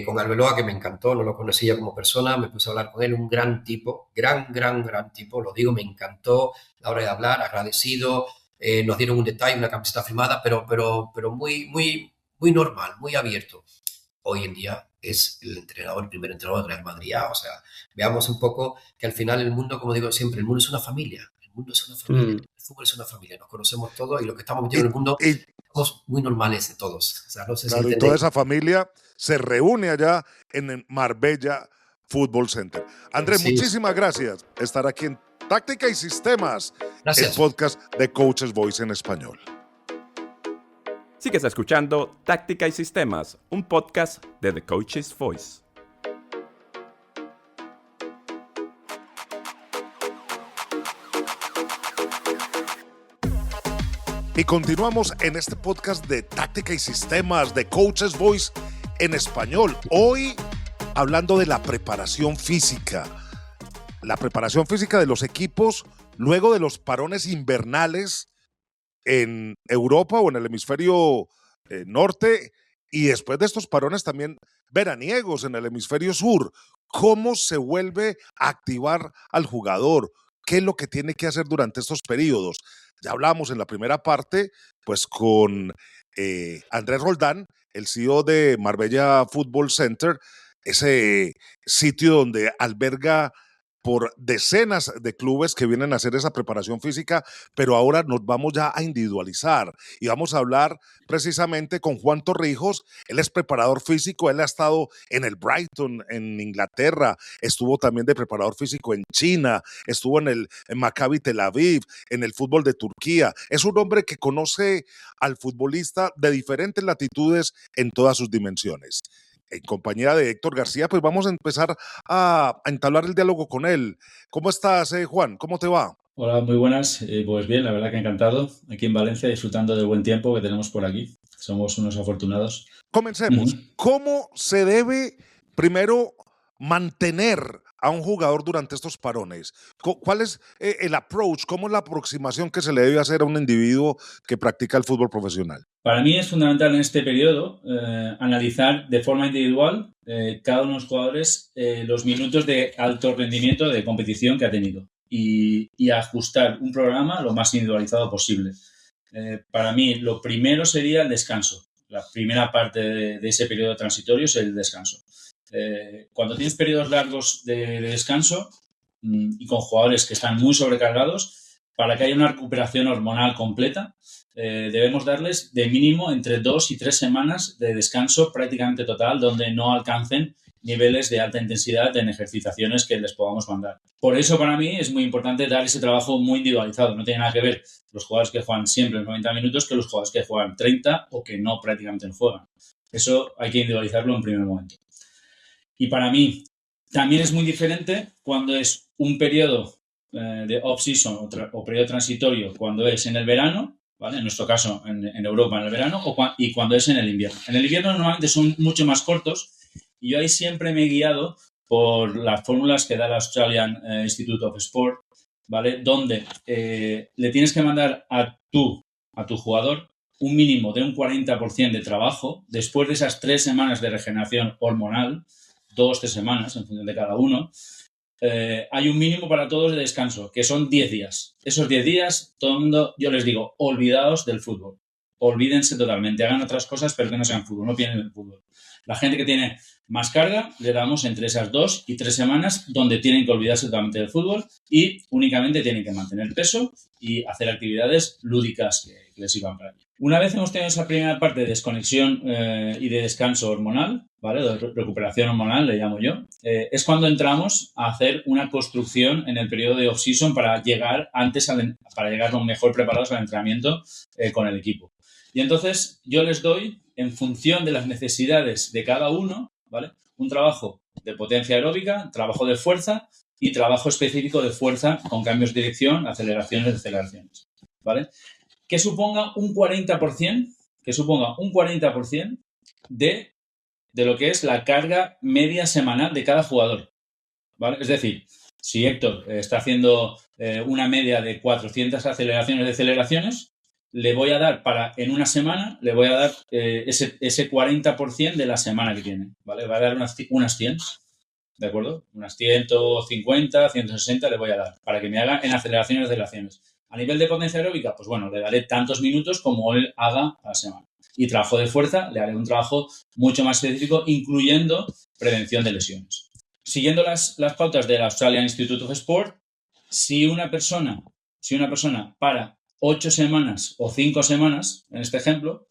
con Arbeloa, que me encantó, no lo conocía como persona, me puse a hablar con él, un gran tipo, gran tipo, lo digo, me encantó la hora de hablar, agradecido, nos dieron un detalle, una camiseta firmada, pero muy normal, muy abierto. Hoy en día es el primer entrenador del Real Madrid. O sea, veamos un poco que al final el mundo, como digo siempre, el mundo es una familia. El mundo es una familia. El fútbol es una familia. Nos conocemos todos y los que estamos metidos en el mundo Y, somos muy normales de todos. O sea, no sé si claro, y toda entendéis. esa familia se reúne allá en el Marbella Football Center. Andrés, Sí, muchísimas gracias por estar aquí en Táctica y Sistemas, el gracias. podcast de Coaches Voice en español. Sigues escuchando Táctica y Sistemas, un podcast de The Coach's Voice. Y continuamos en este podcast de Táctica y Sistemas de Coaches Voice en español. Hoy hablando de la preparación física. La preparación física de los equipos luego de los parones invernales en Europa o en el hemisferio norte, y después de estos parones también veraniegos en el hemisferio sur. ¿Cómo se vuelve a activar al jugador? ¿Qué es lo que tiene que hacer durante estos periodos? Ya hablamos en la primera parte pues con Andrés Roldán, el CEO de Marbella Football Center, ese sitio donde alberga por decenas de clubes que vienen a hacer esa preparación física, pero ahora nos vamos ya a individualizar y vamos a hablar precisamente con Juan Torrijos. Él es preparador físico, él ha estado en el Brighton, en Inglaterra, estuvo también de preparador físico en China, estuvo en Maccabi Tel Aviv, en el fútbol de Turquía. Es un hombre que conoce al futbolista de diferentes latitudes en todas sus dimensiones. En compañía de Héctor García, pues vamos a empezar a entablar el diálogo con él. ¿Cómo estás, Juan? ¿Cómo te va? Hola, muy buenas. Pues bien, la verdad que encantado. Aquí en Valencia, disfrutando del buen tiempo que tenemos por aquí. Somos unos afortunados. Comencemos. ¿Cómo se debe primero mantener a un jugador durante estos parones? ¿Cuál es el approach? ¿Cómo es la aproximación que se le debe hacer a un individuo que practica el fútbol profesional? Para mí es fundamental en este periodo analizar de forma individual cada uno de los jugadores los minutos de alto rendimiento de competición que ha tenido y ajustar un programa lo más individualizado posible. Para mí lo primero sería el descanso. La primera parte de ese periodo transitorio es el descanso. Cuando tienes periodos largos de descanso y con jugadores que están muy sobrecargados, para que haya una recuperación hormonal completa, debemos darles de mínimo entre 2 y 3 semanas de descanso prácticamente total, donde no alcancen niveles de alta intensidad en ejercitaciones que les podamos mandar. Por eso para mí es muy importante dar ese trabajo muy individualizado. No tiene nada que ver los jugadores que juegan siempre los 90 minutos que los jugadores que juegan 30 o que no prácticamente no juegan. Eso hay que individualizarlo en primer momento. Y para mí también es muy diferente cuando es un periodo de off-season o periodo transitorio, cuando es en el verano, ¿vale? En nuestro caso en Europa en el verano, y cuando es en el invierno. En el invierno normalmente son mucho más cortos y yo ahí siempre me he guiado por las fórmulas que da el Australian Institute of Sport, ¿vale? Donde le tienes que mandar a tu jugador un mínimo de un 40% de trabajo después de esas 3 semanas de regeneración hormonal, 2-3 semanas en función de cada uno. Hay un mínimo para todos de descanso, que son 10 días. Esos 10 días, todo el mundo, yo les digo, olvidaos del fútbol. Olvídense totalmente, hagan otras cosas, pero que no sean fútbol, no piensen en el fútbol. La gente que tiene más carga, le damos entre esas 2 y 3 semanas donde tienen que olvidarse totalmente del fútbol y únicamente tienen que mantener peso y hacer actividades lúdicas que les sirvan para ello. Una vez hemos tenido esa primera parte de desconexión y de descanso hormonal, ¿vale? De recuperación hormonal, le llamo yo, es cuando entramos a hacer una construcción en el periodo de off-season para llegar lo mejor preparados al entrenamiento con el equipo. Y entonces yo les doy, en función de las necesidades de cada uno, ¿vale? Un trabajo de potencia aeróbica, trabajo de fuerza y trabajo específico de fuerza con cambios de dirección, aceleraciones, deceleraciones, ¿vale? Que suponga un 40% de lo que es la carga media semanal de cada jugador, ¿vale? Es decir, si Héctor está haciendo una media de 400 aceleraciones, deceleraciones, le voy a dar en una semana, le voy a dar ese 40% de la semana que tiene, ¿vale? Va a dar unas 100, ¿de acuerdo? Unas 150, 160 le voy a dar para que me haga en aceleraciones, deceleraciones. A nivel de potencia aeróbica, pues bueno, le daré tantos minutos como él haga a la semana. y trabajo de fuerza, le haré un trabajo mucho más específico, incluyendo prevención de lesiones. Siguiendo las pautas del Australian Institute of Sport, si una persona para 8 semanas o 5 semanas, en este ejemplo,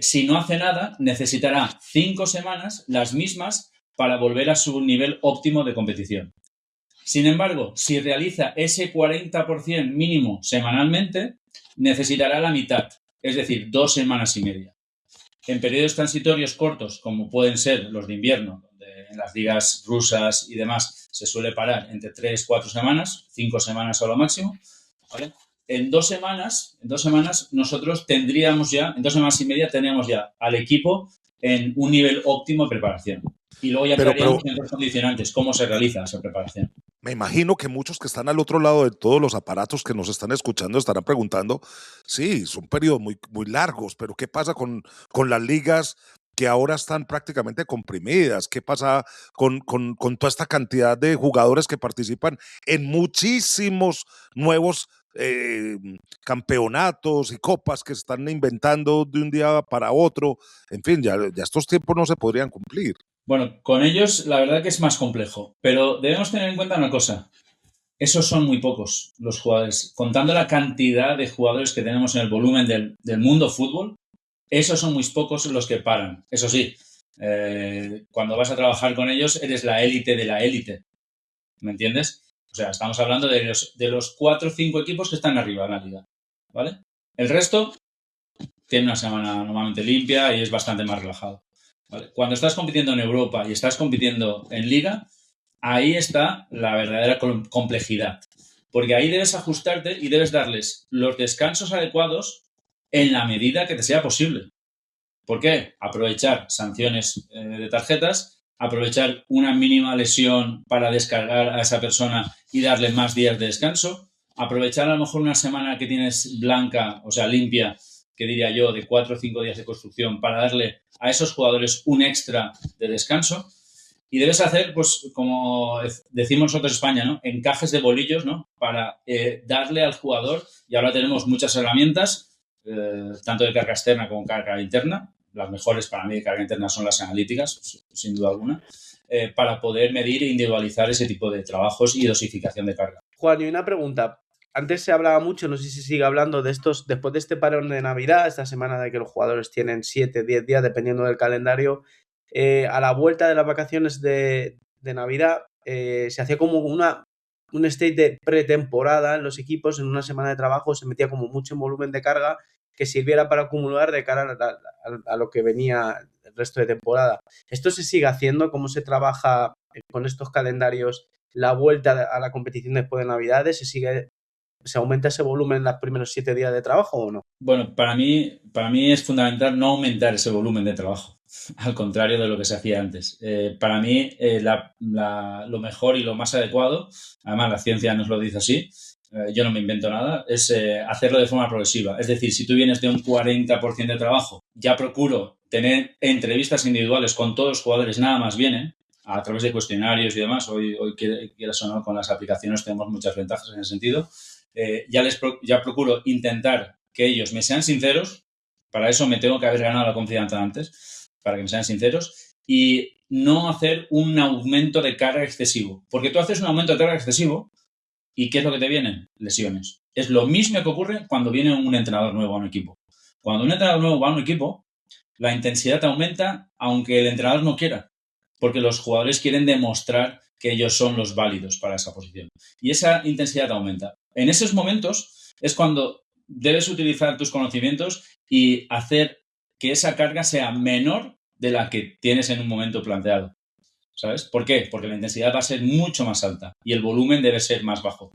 si no hace nada, necesitará 5 semanas, las mismas, para volver a su nivel óptimo de competición. Sin embargo, si realiza ese 40% mínimo semanalmente, necesitará la mitad, es decir, 2 semanas y media. En periodos transitorios cortos, como pueden ser los de invierno, donde en las ligas rusas y demás se suele parar entre 3-4 semanas, 5 semanas a lo máximo, ¿vale? En 2 semanas nosotros tendríamos ya, en 2 semanas y media tendríamos ya al equipo en un nivel óptimo de preparación. Y luego ya entraríamos en otros condicionantes, cómo se realiza esa preparación. Me imagino que muchos que están al otro lado de todos los aparatos que nos están escuchando estarán preguntando, sí, son periodos muy, muy largos, pero ¿qué pasa con las ligas que ahora están prácticamente comprimidas? ¿Qué pasa con toda esta cantidad de jugadores que participan en muchísimos nuevos campeonatos y copas que se están inventando de un día para otro? En fin, ya estos tiempos no se podrían cumplir. Bueno, con ellos la verdad que es más complejo, pero debemos tener en cuenta una cosa. Esos son muy pocos los jugadores. Contando la cantidad de jugadores que tenemos en el volumen del mundo fútbol, esos son muy pocos los que paran. Eso sí, cuando vas a trabajar con ellos eres la élite de la élite. ¿Me entiendes? O sea, estamos hablando de los 4 o 5 equipos que están arriba en la liga, ¿vale? El resto tiene una semana normalmente limpia y es bastante más relajado, ¿vale? Cuando estás compitiendo en Europa y estás compitiendo en liga, ahí está la verdadera complejidad. Porque ahí debes ajustarte y debes darles los descansos adecuados en la medida que te sea posible. ¿Por qué? Aprovechar sanciones de tarjetas, aprovechar una mínima lesión para descargar a esa persona y darle más días de descanso, aprovechar a lo mejor una semana que tienes blanca, o sea, limpia, que diría yo, de 4 o 5 días de construcción, para darle a esos jugadores un extra de descanso. Y debes hacer, pues, como decimos nosotros en España, ¿no? Encajes de bolillos, ¿no? Para darle al jugador, y ahora tenemos muchas herramientas, tanto de carga externa como carga interna. Las mejores para mí de carga interna son las analíticas, sin duda alguna, para poder medir e individualizar ese tipo de trabajos y dosificación de carga. Juan, y una pregunta. Antes se hablaba mucho, no sé si se sigue hablando de estos, después de este parón de Navidad, esta semana de que los jugadores tienen 7, 10 días, dependiendo del calendario, a la vuelta de las vacaciones de Navidad, se hacía como un state de pretemporada en los equipos, en una semana de trabajo se metía como mucho en volumen de carga que sirviera para acumular de cara a lo que venía el resto de temporada. ¿Esto se sigue haciendo? ¿Cómo se trabaja con estos calendarios la vuelta a la competición después de Navidades? ¿Se aumenta ese volumen en los primeros 7 días de trabajo o no? Bueno, para mí es fundamental no aumentar ese volumen de trabajo, al contrario de lo que se hacía antes. Para mí lo mejor y lo más adecuado, además la ciencia nos lo dice así, yo no me invento nada, es hacerlo de forma progresiva. Es decir, si tú vienes de un 40% de trabajo, ya procuro tener entrevistas individuales con todos los jugadores, nada más vienen, a través de cuestionarios y demás. Hoy quieras o no, con las aplicaciones tenemos muchas ventajas en ese sentido. Ya procuro intentar que ellos me sean sinceros. Para eso me tengo que haber ganado la confianza antes, para que me sean sinceros, y no hacer un aumento de carga excesivo. Porque tú haces un aumento de carga excesivo y ¿qué es lo que te vienen? Lesiones. Es lo mismo que ocurre cuando viene un entrenador nuevo a un equipo. Cuando un entrenador nuevo va a un equipo, la intensidad aumenta aunque el entrenador no quiera, porque los jugadores quieren demostrar que ellos son los válidos para esa posición. Y esa intensidad aumenta. En esos momentos es cuando debes utilizar tus conocimientos y hacer que esa carga sea menor de la que tienes en un momento planteado. ¿Sabes? ¿Por qué? Porque la intensidad va a ser mucho más alta y el volumen debe ser más bajo,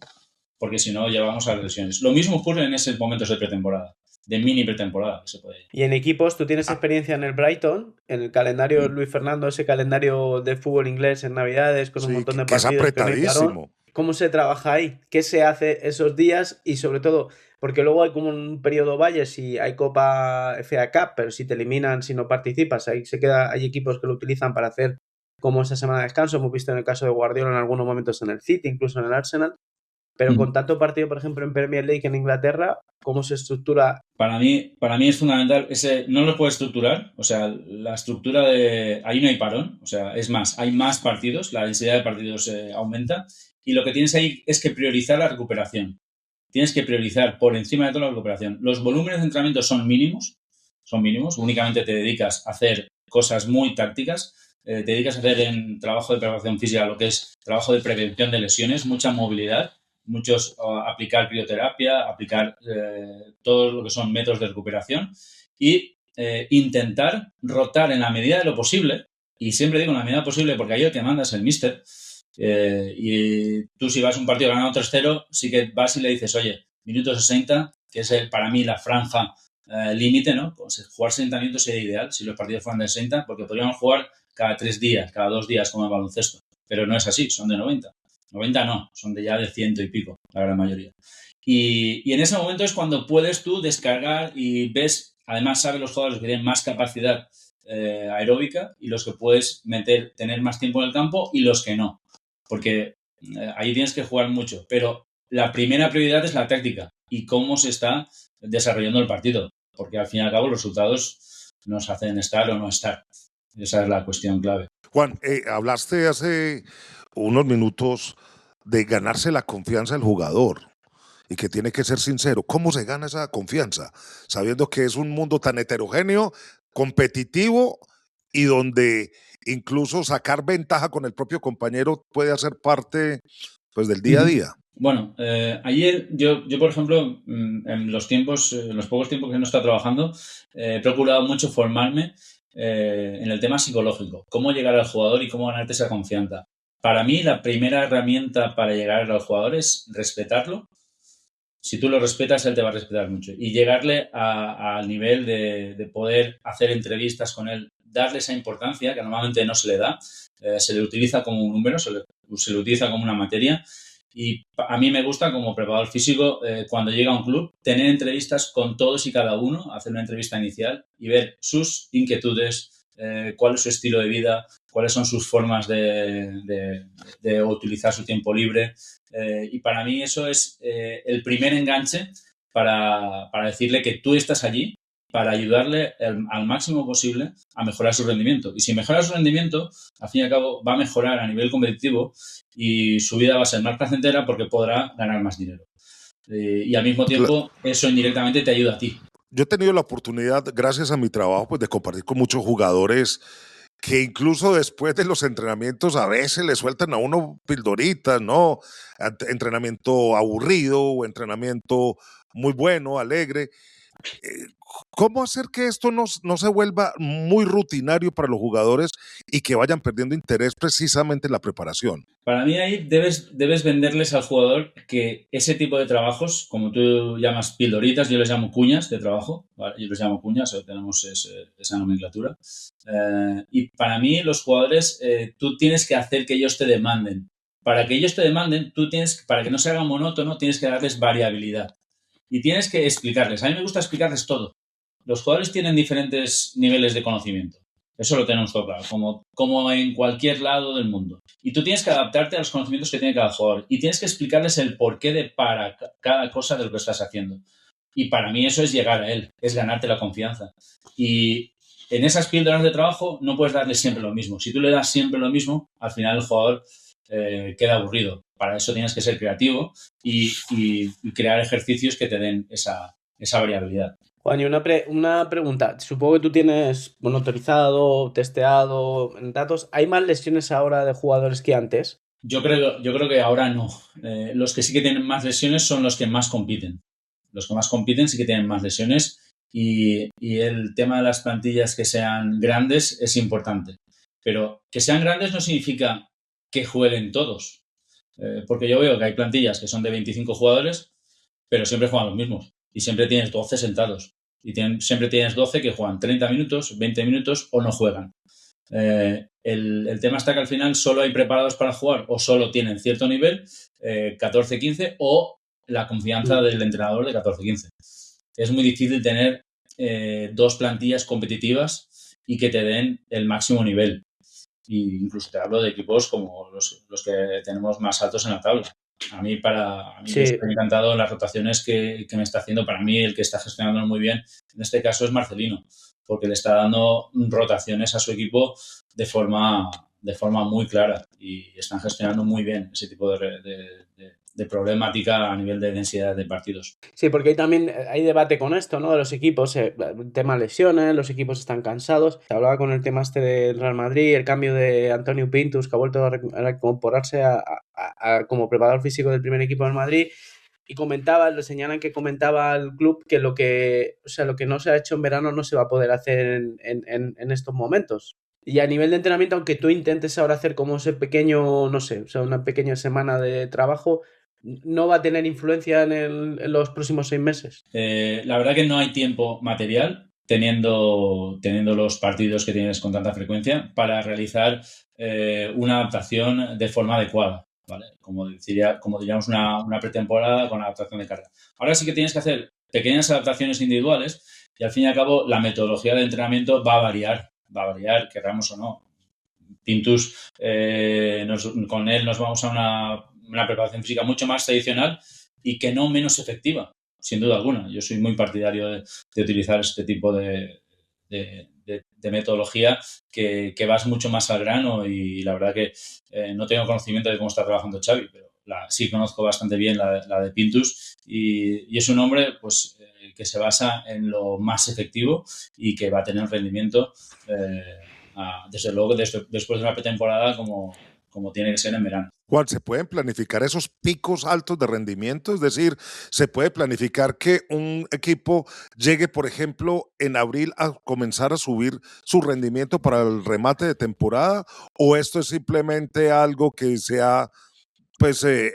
porque si no llevamos a las lesiones. Lo mismo ocurre en esos momentos de pretemporada, de mini pretemporada, que se puede. Y en equipos, tú tienes experiencia en el Brighton, en el calendario Luis Fernando, ese calendario de fútbol inglés en Navidades con un montón de partidos. Es apretadísimo. ¿Cómo se trabaja ahí? ¿Qué se hace esos días? Y sobre todo, porque luego hay como un periodo valle, si hay Copa FA Cup, pero si te eliminan, si no participas, hay equipos que lo utilizan para hacer como esa semana de descanso. Hemos visto en el caso de Guardiola en algunos momentos en el City, incluso en el Arsenal. Pero con tanto partido, por ejemplo, en Premier League en Inglaterra, ¿cómo se estructura? Para mí es fundamental, no lo puedes estructurar, o sea, la estructura ahí no hay parón, o sea, es más, hay más partidos, la densidad de partidos aumenta y lo que tienes ahí es que priorizar la recuperación. Tienes que priorizar por encima de todo la recuperación. Los volúmenes de entrenamiento son mínimos, únicamente te dedicas a hacer cosas muy tácticas, te dedicas a hacer en trabajo de preparación física lo que es trabajo de prevención de lesiones, mucha movilidad, aplicar crioterapia, aplicar todo lo que son métodos de recuperación y intentar rotar en la medida de lo posible, y siempre digo en la medida posible porque ahí el que manda es el míster, y tú si vas a un partido ganado 3-0, sí que vas y le dices, oye, minuto 60, que es para mí la franja límite, ¿no? Pues jugar 60 minutos sería ideal si los partidos fueran de 60, porque podríamos jugar cada 3 días, cada 2 días como el baloncesto, pero no es así, son de 90. 90 no, son ya de 100 y pico, la gran mayoría. Y en ese momento es cuando puedes tú descargar y ves, además sabes los jugadores que tienen más capacidad aeróbica y los que puedes tener más tiempo en el campo y los que no. Porque ahí tienes que jugar mucho. Pero la primera prioridad es la táctica y cómo se está desarrollando el partido. Porque al fin y al cabo los resultados nos hacen estar o no estar. Esa es la cuestión clave. Juan, hablaste hace unos minutos de ganarse la confianza del jugador y que tiene que ser sincero. ¿Cómo se gana esa confianza? Sabiendo que es un mundo tan heterogéneo, competitivo y donde incluso sacar ventaja con el propio compañero puede hacer parte pues, del día a día. Bueno, ayer yo, por ejemplo, en los pocos tiempos que no he estado trabajando, he procurado mucho formarme en el tema psicológico, cómo llegar al jugador y cómo ganarte esa confianza. Para mí, la primera herramienta para llegar al jugador es respetarlo. Si tú lo respetas, él te va a respetar mucho. Y llegarle al nivel de poder hacer entrevistas con él, darle esa importancia que normalmente no se le da. Se le utiliza como un número, se le utiliza como una materia. Y a mí me gusta, como preparador físico, cuando llega a un club, tener entrevistas con todos y cada uno, hacer una entrevista inicial y ver sus inquietudes, cuál es su estilo de vida, cuáles son sus formas de utilizar su tiempo libre. Y para mí eso es el primer enganche para decirle que tú estás allí para ayudarle al máximo posible a mejorar su rendimiento. Y si mejora su rendimiento, al fin y al cabo va a mejorar a nivel competitivo y su vida va a ser más placentera porque podrá ganar más dinero. Y al mismo tiempo, eso indirectamente te ayuda a ti. Yo he tenido la oportunidad, gracias a mi trabajo, pues, de compartir con muchos jugadores que incluso después de los entrenamientos a veces le sueltan a uno pildoritas, ¿no? Entrenamiento aburrido o entrenamiento muy bueno, alegre. ¿Cómo hacer que esto no se vuelva muy rutinario para los jugadores y que vayan perdiendo interés precisamente en la preparación? Para mí ahí debes venderles al jugador que ese tipo de trabajos, como tú llamas pildoritas, yo les llamo cuñas de trabajo, ¿vale? Yo les llamo cuñas, tenemos esa nomenclatura. Y para mí los jugadores, tú tienes que hacer que ellos te demanden. Para que ellos te demanden, para que no se haga monótono, tienes que darles variabilidad. Y tienes que explicarles. A mí me gusta explicarles todo. Los jugadores tienen diferentes niveles de conocimiento. Eso lo tenemos todo claro, como en cualquier lado del mundo. Y tú tienes que adaptarte a los conocimientos que tiene cada jugador. Y tienes que explicarles el porqué para cada cosa de lo que estás haciendo. Y para mí eso es llegar a él, es ganarte la confianza. Y en esas píldoras de trabajo no puedes darle siempre lo mismo. Si tú le das siempre lo mismo, al final el jugador queda aburrido. Para eso tienes que ser creativo y crear ejercicios que te den esa variabilidad. Juan, y una pregunta. Supongo que tú tienes monitorizado, testeado en datos. ¿Hay más lesiones ahora de jugadores que antes? Yo creo que ahora no. Los que sí que tienen más lesiones son los que más compiten. Los que más compiten sí que tienen más lesiones y el tema de las plantillas que sean grandes es importante. Pero que sean grandes no significa que jueguen todos. Porque yo veo que hay plantillas que son de 25 jugadores, pero siempre juegan los mismos. Y siempre tienes 12 sentados. Y siempre tienes 12 que juegan 30 minutos, 20 minutos o no juegan. El tema está que al final solo hay preparados para jugar o solo tienen cierto nivel, 14-15, o la confianza del entrenador de 14-15. Es muy difícil tener dos plantillas competitivas y que te den el máximo nivel. Y incluso te hablo de equipos como los que tenemos más altos en la tabla. A mí Sí. me está encantado las rotaciones que me está haciendo. Para mí, el que está gestionando muy bien, en este caso, es Marcelino, porque le está dando rotaciones a su equipo de forma muy clara y están gestionando muy bien ese tipo de problemática a nivel de densidad de partidos. Sí, porque ahí también hay debate con esto, ¿no? De los equipos, el tema lesiones, los equipos están cansados. Se hablaba con el tema este del Real Madrid, el cambio de Antonio Pintus, que ha vuelto a reincorporarse como preparador físico del primer equipo del Madrid. Y lo señalan que comentaba al club que lo que no se ha hecho en verano no se va a poder hacer en estos momentos. Y a nivel de entrenamiento, aunque tú intentes ahora hacer como ese pequeño, no sé, o sea, una pequeña semana de trabajo, no va a tener influencia en los próximos 6 meses. La verdad que no hay tiempo material, teniendo los partidos que tienes con tanta frecuencia, para realizar una adaptación de forma adecuada, ¿vale? Como diríamos una pretemporada con adaptación de carga. Ahora sí que tienes que hacer pequeñas adaptaciones individuales y al fin y al cabo la metodología de entrenamiento va a variar, querramos o no. Pintus, con él nos vamos a una preparación física mucho más tradicional y que no menos efectiva, sin duda alguna. Yo soy muy partidario de utilizar este tipo de metodología que vas mucho más al grano y la verdad que no tengo conocimiento de cómo está trabajando Xavi, pero sí conozco bastante bien la de Pintus y es un hombre pues, que se basa en lo más efectivo y que va a tener rendimiento desde luego después de una pretemporada como tiene que ser en verano. Juan, ¿se pueden planificar esos picos altos de rendimiento? Es decir, ¿se puede planificar que un equipo llegue, por ejemplo, en abril a comenzar a subir su rendimiento para el remate de temporada? ¿O esto es simplemente algo que se ha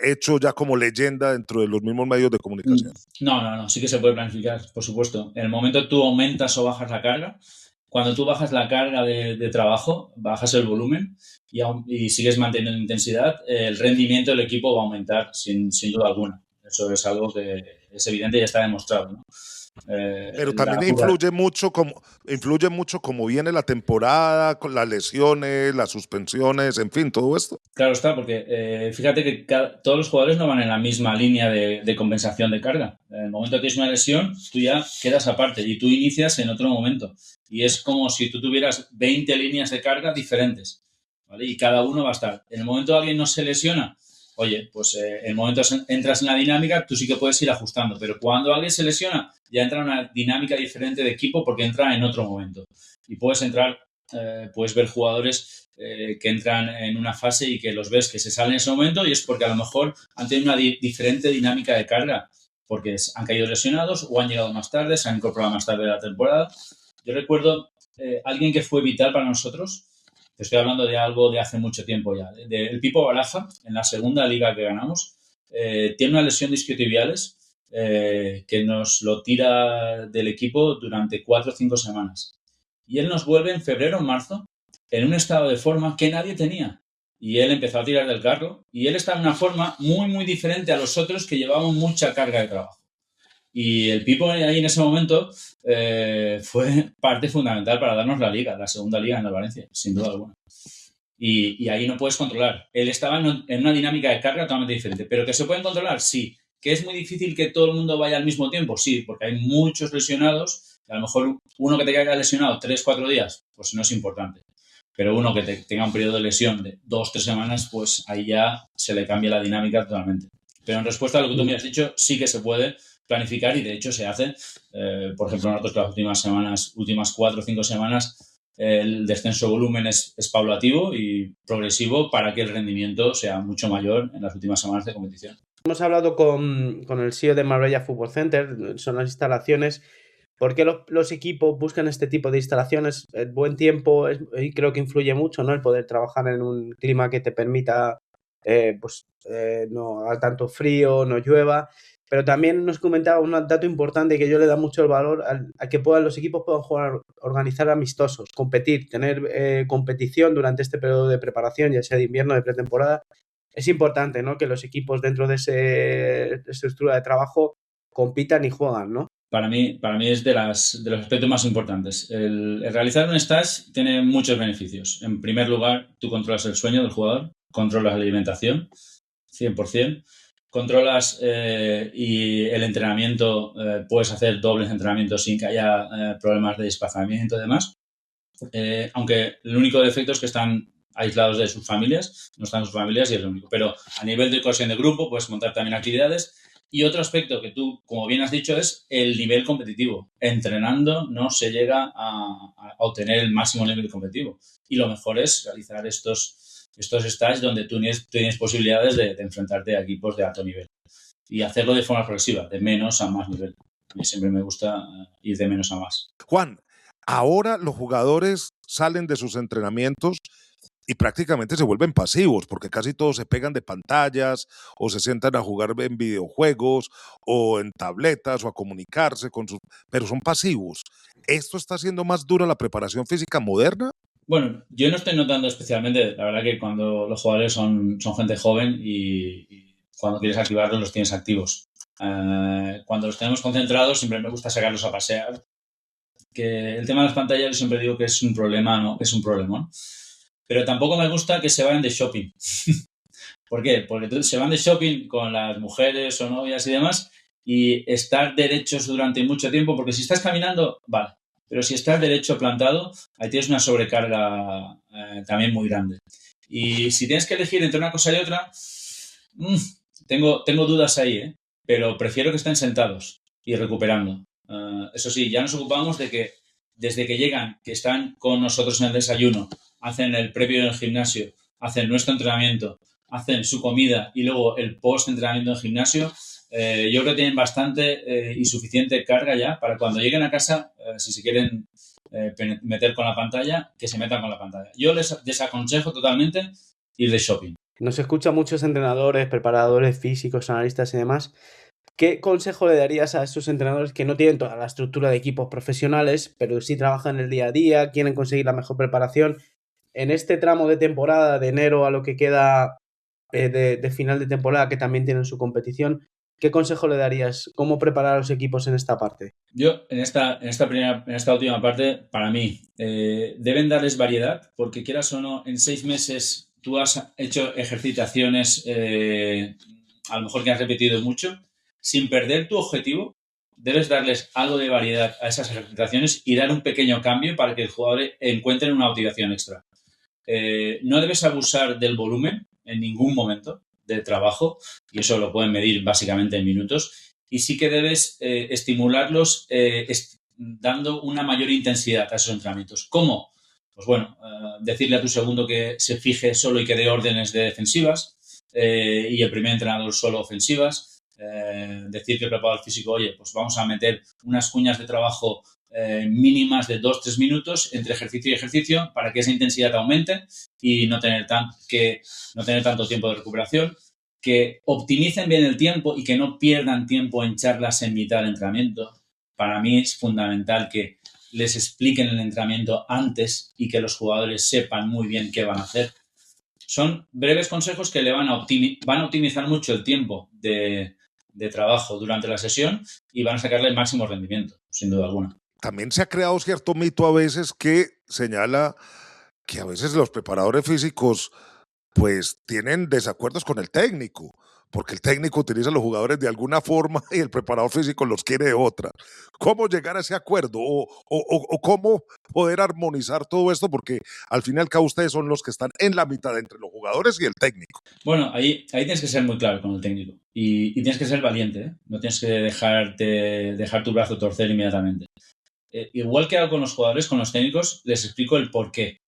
hecho ya como leyenda dentro de los mismos medios de comunicación? No, sí que se puede planificar, por supuesto. En el momento tú aumentas o bajas la carga. Cuando tú bajas la carga de trabajo, bajas el volumen y sigues manteniendo intensidad, el rendimiento del equipo va a aumentar sin duda alguna. Eso es algo que es evidente y ya está demostrado, ¿no? Pero también influye mucho como viene la temporada, con las lesiones, las suspensiones, en fin, todo esto. Claro está, porque fíjate que todos los jugadores no van en la misma línea de compensación de carga. En el momento que tienes una lesión, tú ya quedas aparte y tú inicias en otro momento. Y es como si tú tuvieras 20 líneas de carga diferentes, ¿vale? Y cada uno va a estar. En el momento que alguien no se lesiona, oye, pues en el momento entras en la dinámica, tú sí que puedes ir ajustando. Pero cuando alguien se lesiona, ya entra en una dinámica diferente de equipo porque entra en otro momento. Y puedes ver jugadores que entran en una fase y que los ves que se salen en ese momento y es porque a lo mejor han tenido una diferente dinámica de carga, porque han caído lesionados o han llegado más tarde, se han incorporado más tarde de la temporada. Yo recuerdo alguien que fue vital para nosotros, te estoy hablando de algo de hace mucho tiempo ya, el Pipo Baraja, en la segunda liga que ganamos, tiene una lesión de isquiotibiales que nos lo tira del equipo durante 4 o 5 semanas. Y él nos vuelve en febrero o marzo en un estado de forma que nadie tenía. Y él empezó a tirar del carro y él estaba en una forma muy, muy diferente a los otros que llevaban mucha carga de trabajo. Y el Pipo ahí en ese momento fue parte fundamental para darnos la segunda liga en el Valencia, sin duda alguna. Y ahí no puedes controlar. Él estaba en una dinámica de carga totalmente diferente. ¿Pero que se pueden controlar? Sí. ¿Que es muy difícil que todo el mundo vaya al mismo tiempo? Sí, porque hay muchos lesionados. A lo mejor uno que te caiga lesionado 3-4 días, pues no es importante. Pero uno que tenga un periodo de lesión de 2-3 semanas, pues ahí ya se le cambia la dinámica totalmente. Pero en respuesta a lo que tú me has dicho, sí que se puede planificar y de hecho se hace. Por ejemplo, nosotros las últimas 4 o 5 semanas, el descenso de volumen es paulatativo y progresivo para que el rendimiento sea mucho mayor en las últimas semanas de competición. Hemos hablado con el CEO de Marbella Football Center, son las instalaciones. ¿Por qué los equipos buscan este tipo de instalaciones? El buen tiempo y creo que influye mucho, ¿no? El poder trabajar en un clima que te permita no haga tanto frío, no llueva. Pero también nos comentaba un dato importante que yo le da mucho el valor a que los equipos puedan jugar, organizar amistosos, competir, tener competición durante este periodo de preparación, ya sea de invierno, de pretemporada. Es importante, ¿no? Que los equipos dentro de esa estructura de trabajo compitan y juegan, ¿no? Para mí es de los aspectos más importantes. El realizar un stage tiene muchos beneficios. En primer lugar, tú controlas el sueño del jugador, controlas la alimentación, 100%. controlas y el entrenamiento, puedes hacer dobles entrenamientos sin que haya problemas de desplazamiento y demás. Aunque el único defecto es que están aislados de sus familias, no están sus familias y es lo único. Pero a nivel de cohesión de grupo puedes montar también actividades. Y otro aspecto que tú, como bien has dicho, es el nivel competitivo. Entrenando no se llega a obtener el máximo nivel competitivo. Y lo mejor es realizar estos stages donde tú tienes posibilidades de enfrentarte a equipos de alto nivel. Y hacerlo de forma progresiva, de menos a más nivel. A mí siempre me gusta ir de menos a más. Juan, ahora los jugadores salen de sus entrenamientos y prácticamente se vuelven pasivos, porque casi todos se pegan de pantallas o se sientan a jugar en videojuegos o en tabletas o a comunicarse con sus... pero son pasivos. ¿Esto está haciendo más dura la preparación física moderna? Bueno, yo no estoy notando especialmente, la verdad que cuando los jugadores son gente joven y cuando quieres activarlos los tienes activos. Cuando los tenemos concentrados siempre me gusta sacarlos a pasear. Que el tema de las pantallas yo siempre digo que es un problema, ¿no? Es un problemón. Pero tampoco me gusta que se vayan de shopping. ¿Por qué? Porque se van de shopping con las mujeres o novias y demás y estar derechos durante mucho tiempo, porque si estás caminando, vale. Pero si estás derecho plantado, ahí tienes una sobrecarga también muy grande. Y si tienes que elegir entre una cosa y otra, tengo dudas ahí, pero prefiero que estén sentados y recuperando. Eso sí, ya nos ocupamos de que desde que llegan, que están con nosotros en el desayuno, hacen el previo en el gimnasio, hacen nuestro entrenamiento, hacen su comida y luego el post-entrenamiento en el gimnasio, yo creo que tienen bastante y suficiente carga ya para cuando lleguen a casa, si se quieren meter con la pantalla, que se metan con la pantalla. Yo les desaconsejo totalmente ir de shopping. Nos escuchan muchos entrenadores, preparadores físicos, analistas y demás. ¿Qué consejo le darías a esos entrenadores que no tienen toda la estructura de equipos profesionales, pero sí trabajan el día a día, quieren conseguir la mejor preparación? En este tramo de temporada, de enero a lo que queda de final de temporada, que también tienen su competición, ¿qué consejo le darías? ¿Cómo preparar a los equipos en esta parte? Yo, en esta última parte, para mí, deben darles variedad, porque quieras o no, en 6 meses tú has hecho ejercitaciones, a lo mejor que has repetido mucho, sin perder tu objetivo, debes darles algo de variedad a esas ejercitaciones y dar un pequeño cambio para que el jugador encuentre una motivación extra. No debes abusar del volumen en ningún momento de trabajo, y eso lo pueden medir básicamente en minutos, y sí que debes estimularlos dando una mayor intensidad a esos entrenamientos. ¿Cómo? Pues bueno, decirle a tu segundo que se fije solo y que dé órdenes de defensivas, y el primer entrenador solo ofensivas. Decir que el preparador físico, oye, pues vamos a meter unas cuñas de trabajo mínimas de 2-3 minutos entre ejercicio y ejercicio para que esa intensidad aumente y no tener tanto tiempo de recuperación, que optimicen bien el tiempo y que no pierdan tiempo en charlas en mitad del entrenamiento. Para mí es fundamental que les expliquen el entrenamiento antes y que los jugadores sepan muy bien qué van a hacer. Son breves consejos que le van a optimizar mucho el tiempo de trabajo durante la sesión y van a sacarle el máximo rendimiento, sin duda alguna. También se ha creado cierto mito a veces que señala que a veces los preparadores físicos pues tienen desacuerdos con el técnico, porque el técnico utiliza a los jugadores de alguna forma y el preparador físico los quiere de otra. ¿Cómo llegar a ese acuerdo? ¿O cómo poder armonizar todo esto? Porque al fin y al cabo ustedes son los que están en la mitad entre los jugadores y el técnico. Bueno, ahí tienes que ser muy claro con el técnico y tienes que ser valiente, ¿eh? No tienes que dejar tu brazo torcer inmediatamente. Igual que hago con los jugadores, con los técnicos, les explico el por qué.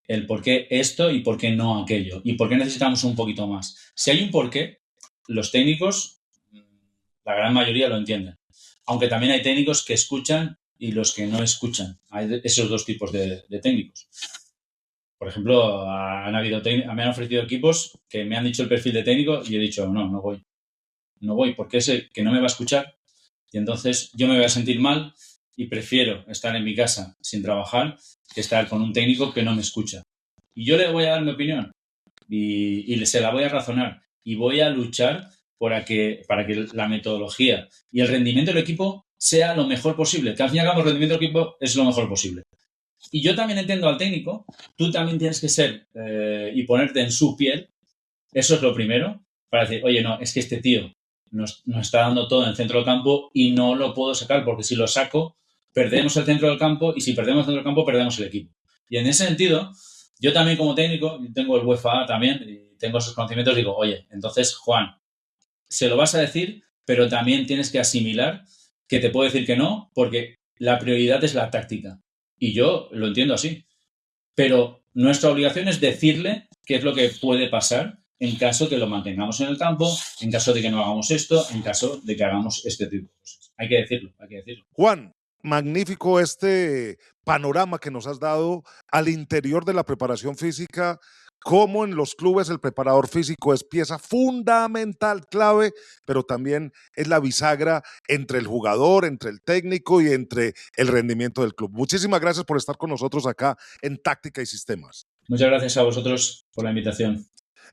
El por qué esto y por qué no aquello. Y por qué necesitamos un poquito más. Si hay un por qué, los técnicos, la gran mayoría lo entienden. Aunque también hay técnicos que escuchan y los que no escuchan. Hay esos dos tipos de técnicos. Por ejemplo, me han ofrecido equipos que me han dicho el perfil de técnico y he dicho, no voy. No voy porque sé que no me va a escuchar y entonces yo me voy a sentir mal y prefiero estar en mi casa sin trabajar que estar con un técnico que no me escucha. Y yo le voy a dar mi opinión y se la voy a razonar y voy a luchar para que la metodología y el rendimiento del equipo sea lo mejor posible. Que al fin y al cabo el rendimiento del equipo es lo mejor posible. Y yo también entiendo al técnico, tú también tienes que ser y ponerte en su piel, eso es lo primero, para decir, oye, no, es que este tío nos está dando todo en el centro del campo y no lo puedo sacar porque si lo saco, perdemos el centro del campo y si perdemos el centro del campo, perdemos el equipo. Y en ese sentido, yo también como técnico, tengo el UEFA también y tengo esos conocimientos, digo, oye, entonces, Juan, se lo vas a decir, pero también tienes que asimilar que te puedo decir que no, porque la prioridad es la táctica. Y yo lo entiendo así. Pero nuestra obligación es decirle qué es lo que puede pasar en caso que lo mantengamos en el campo, en caso de que no hagamos esto, en caso de que hagamos este tipo de cosas. Hay que decirlo. Juan, magnífico este panorama que nos has dado al interior de la preparación física. Cómo en los clubes el preparador físico es pieza fundamental, clave, pero también es la bisagra entre el jugador, entre el técnico y entre el rendimiento del club. Muchísimas gracias por estar con nosotros acá en Táctica y Sistemas. Muchas gracias a vosotros por la invitación.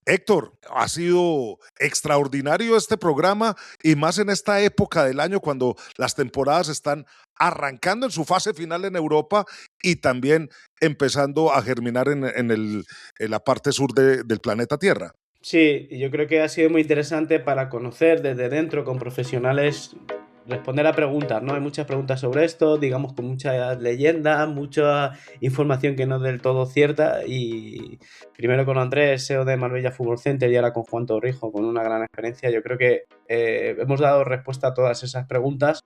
Héctor, ha sido extraordinario este programa y más en esta época del año cuando las temporadas están arrancando en su fase final en Europa y también empezando a germinar en la parte sur del planeta Tierra. Sí, yo creo que ha sido muy interesante para conocer desde dentro con profesionales, responder a preguntas, ¿no? Hay muchas preguntas sobre esto, digamos con muchas leyendas, mucha información que no es del todo cierta y primero con Andrés, CEO de Marbella Fútbol Center y ahora con Juan Torrijos, con una gran experiencia. Yo creo que hemos dado respuesta a todas esas preguntas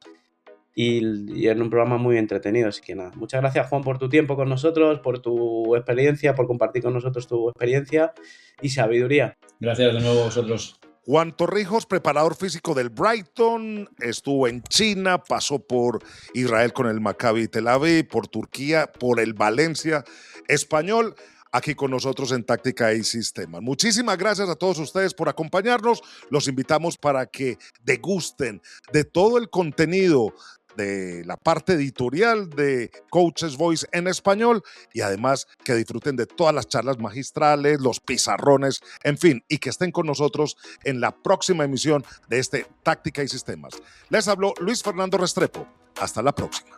y en un programa muy entretenido, así que nada. Muchas gracias, Juan, por tu tiempo con nosotros, por tu experiencia, por compartir con nosotros tu experiencia y sabiduría. Gracias de nuevo a vosotros. Juan Torrijos, preparador físico del Brighton, estuvo en China, pasó por Israel con el Maccabi Tel Aviv, por Turquía, por el Valencia español, aquí con nosotros en Táctica y Sistemas. Muchísimas gracias a todos ustedes por acompañarnos. Los invitamos para que degusten de todo el contenido de la parte editorial de Coaches Voice en español y además que disfruten de todas las charlas magistrales, los pizarrones, en fin, y que estén con nosotros en la próxima emisión de este Táctica y Sistemas. Les habló Luis Fernando Restrepo. Hasta la próxima.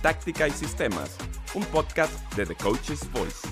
Táctica y Sistemas, un podcast de The Coaches Voice.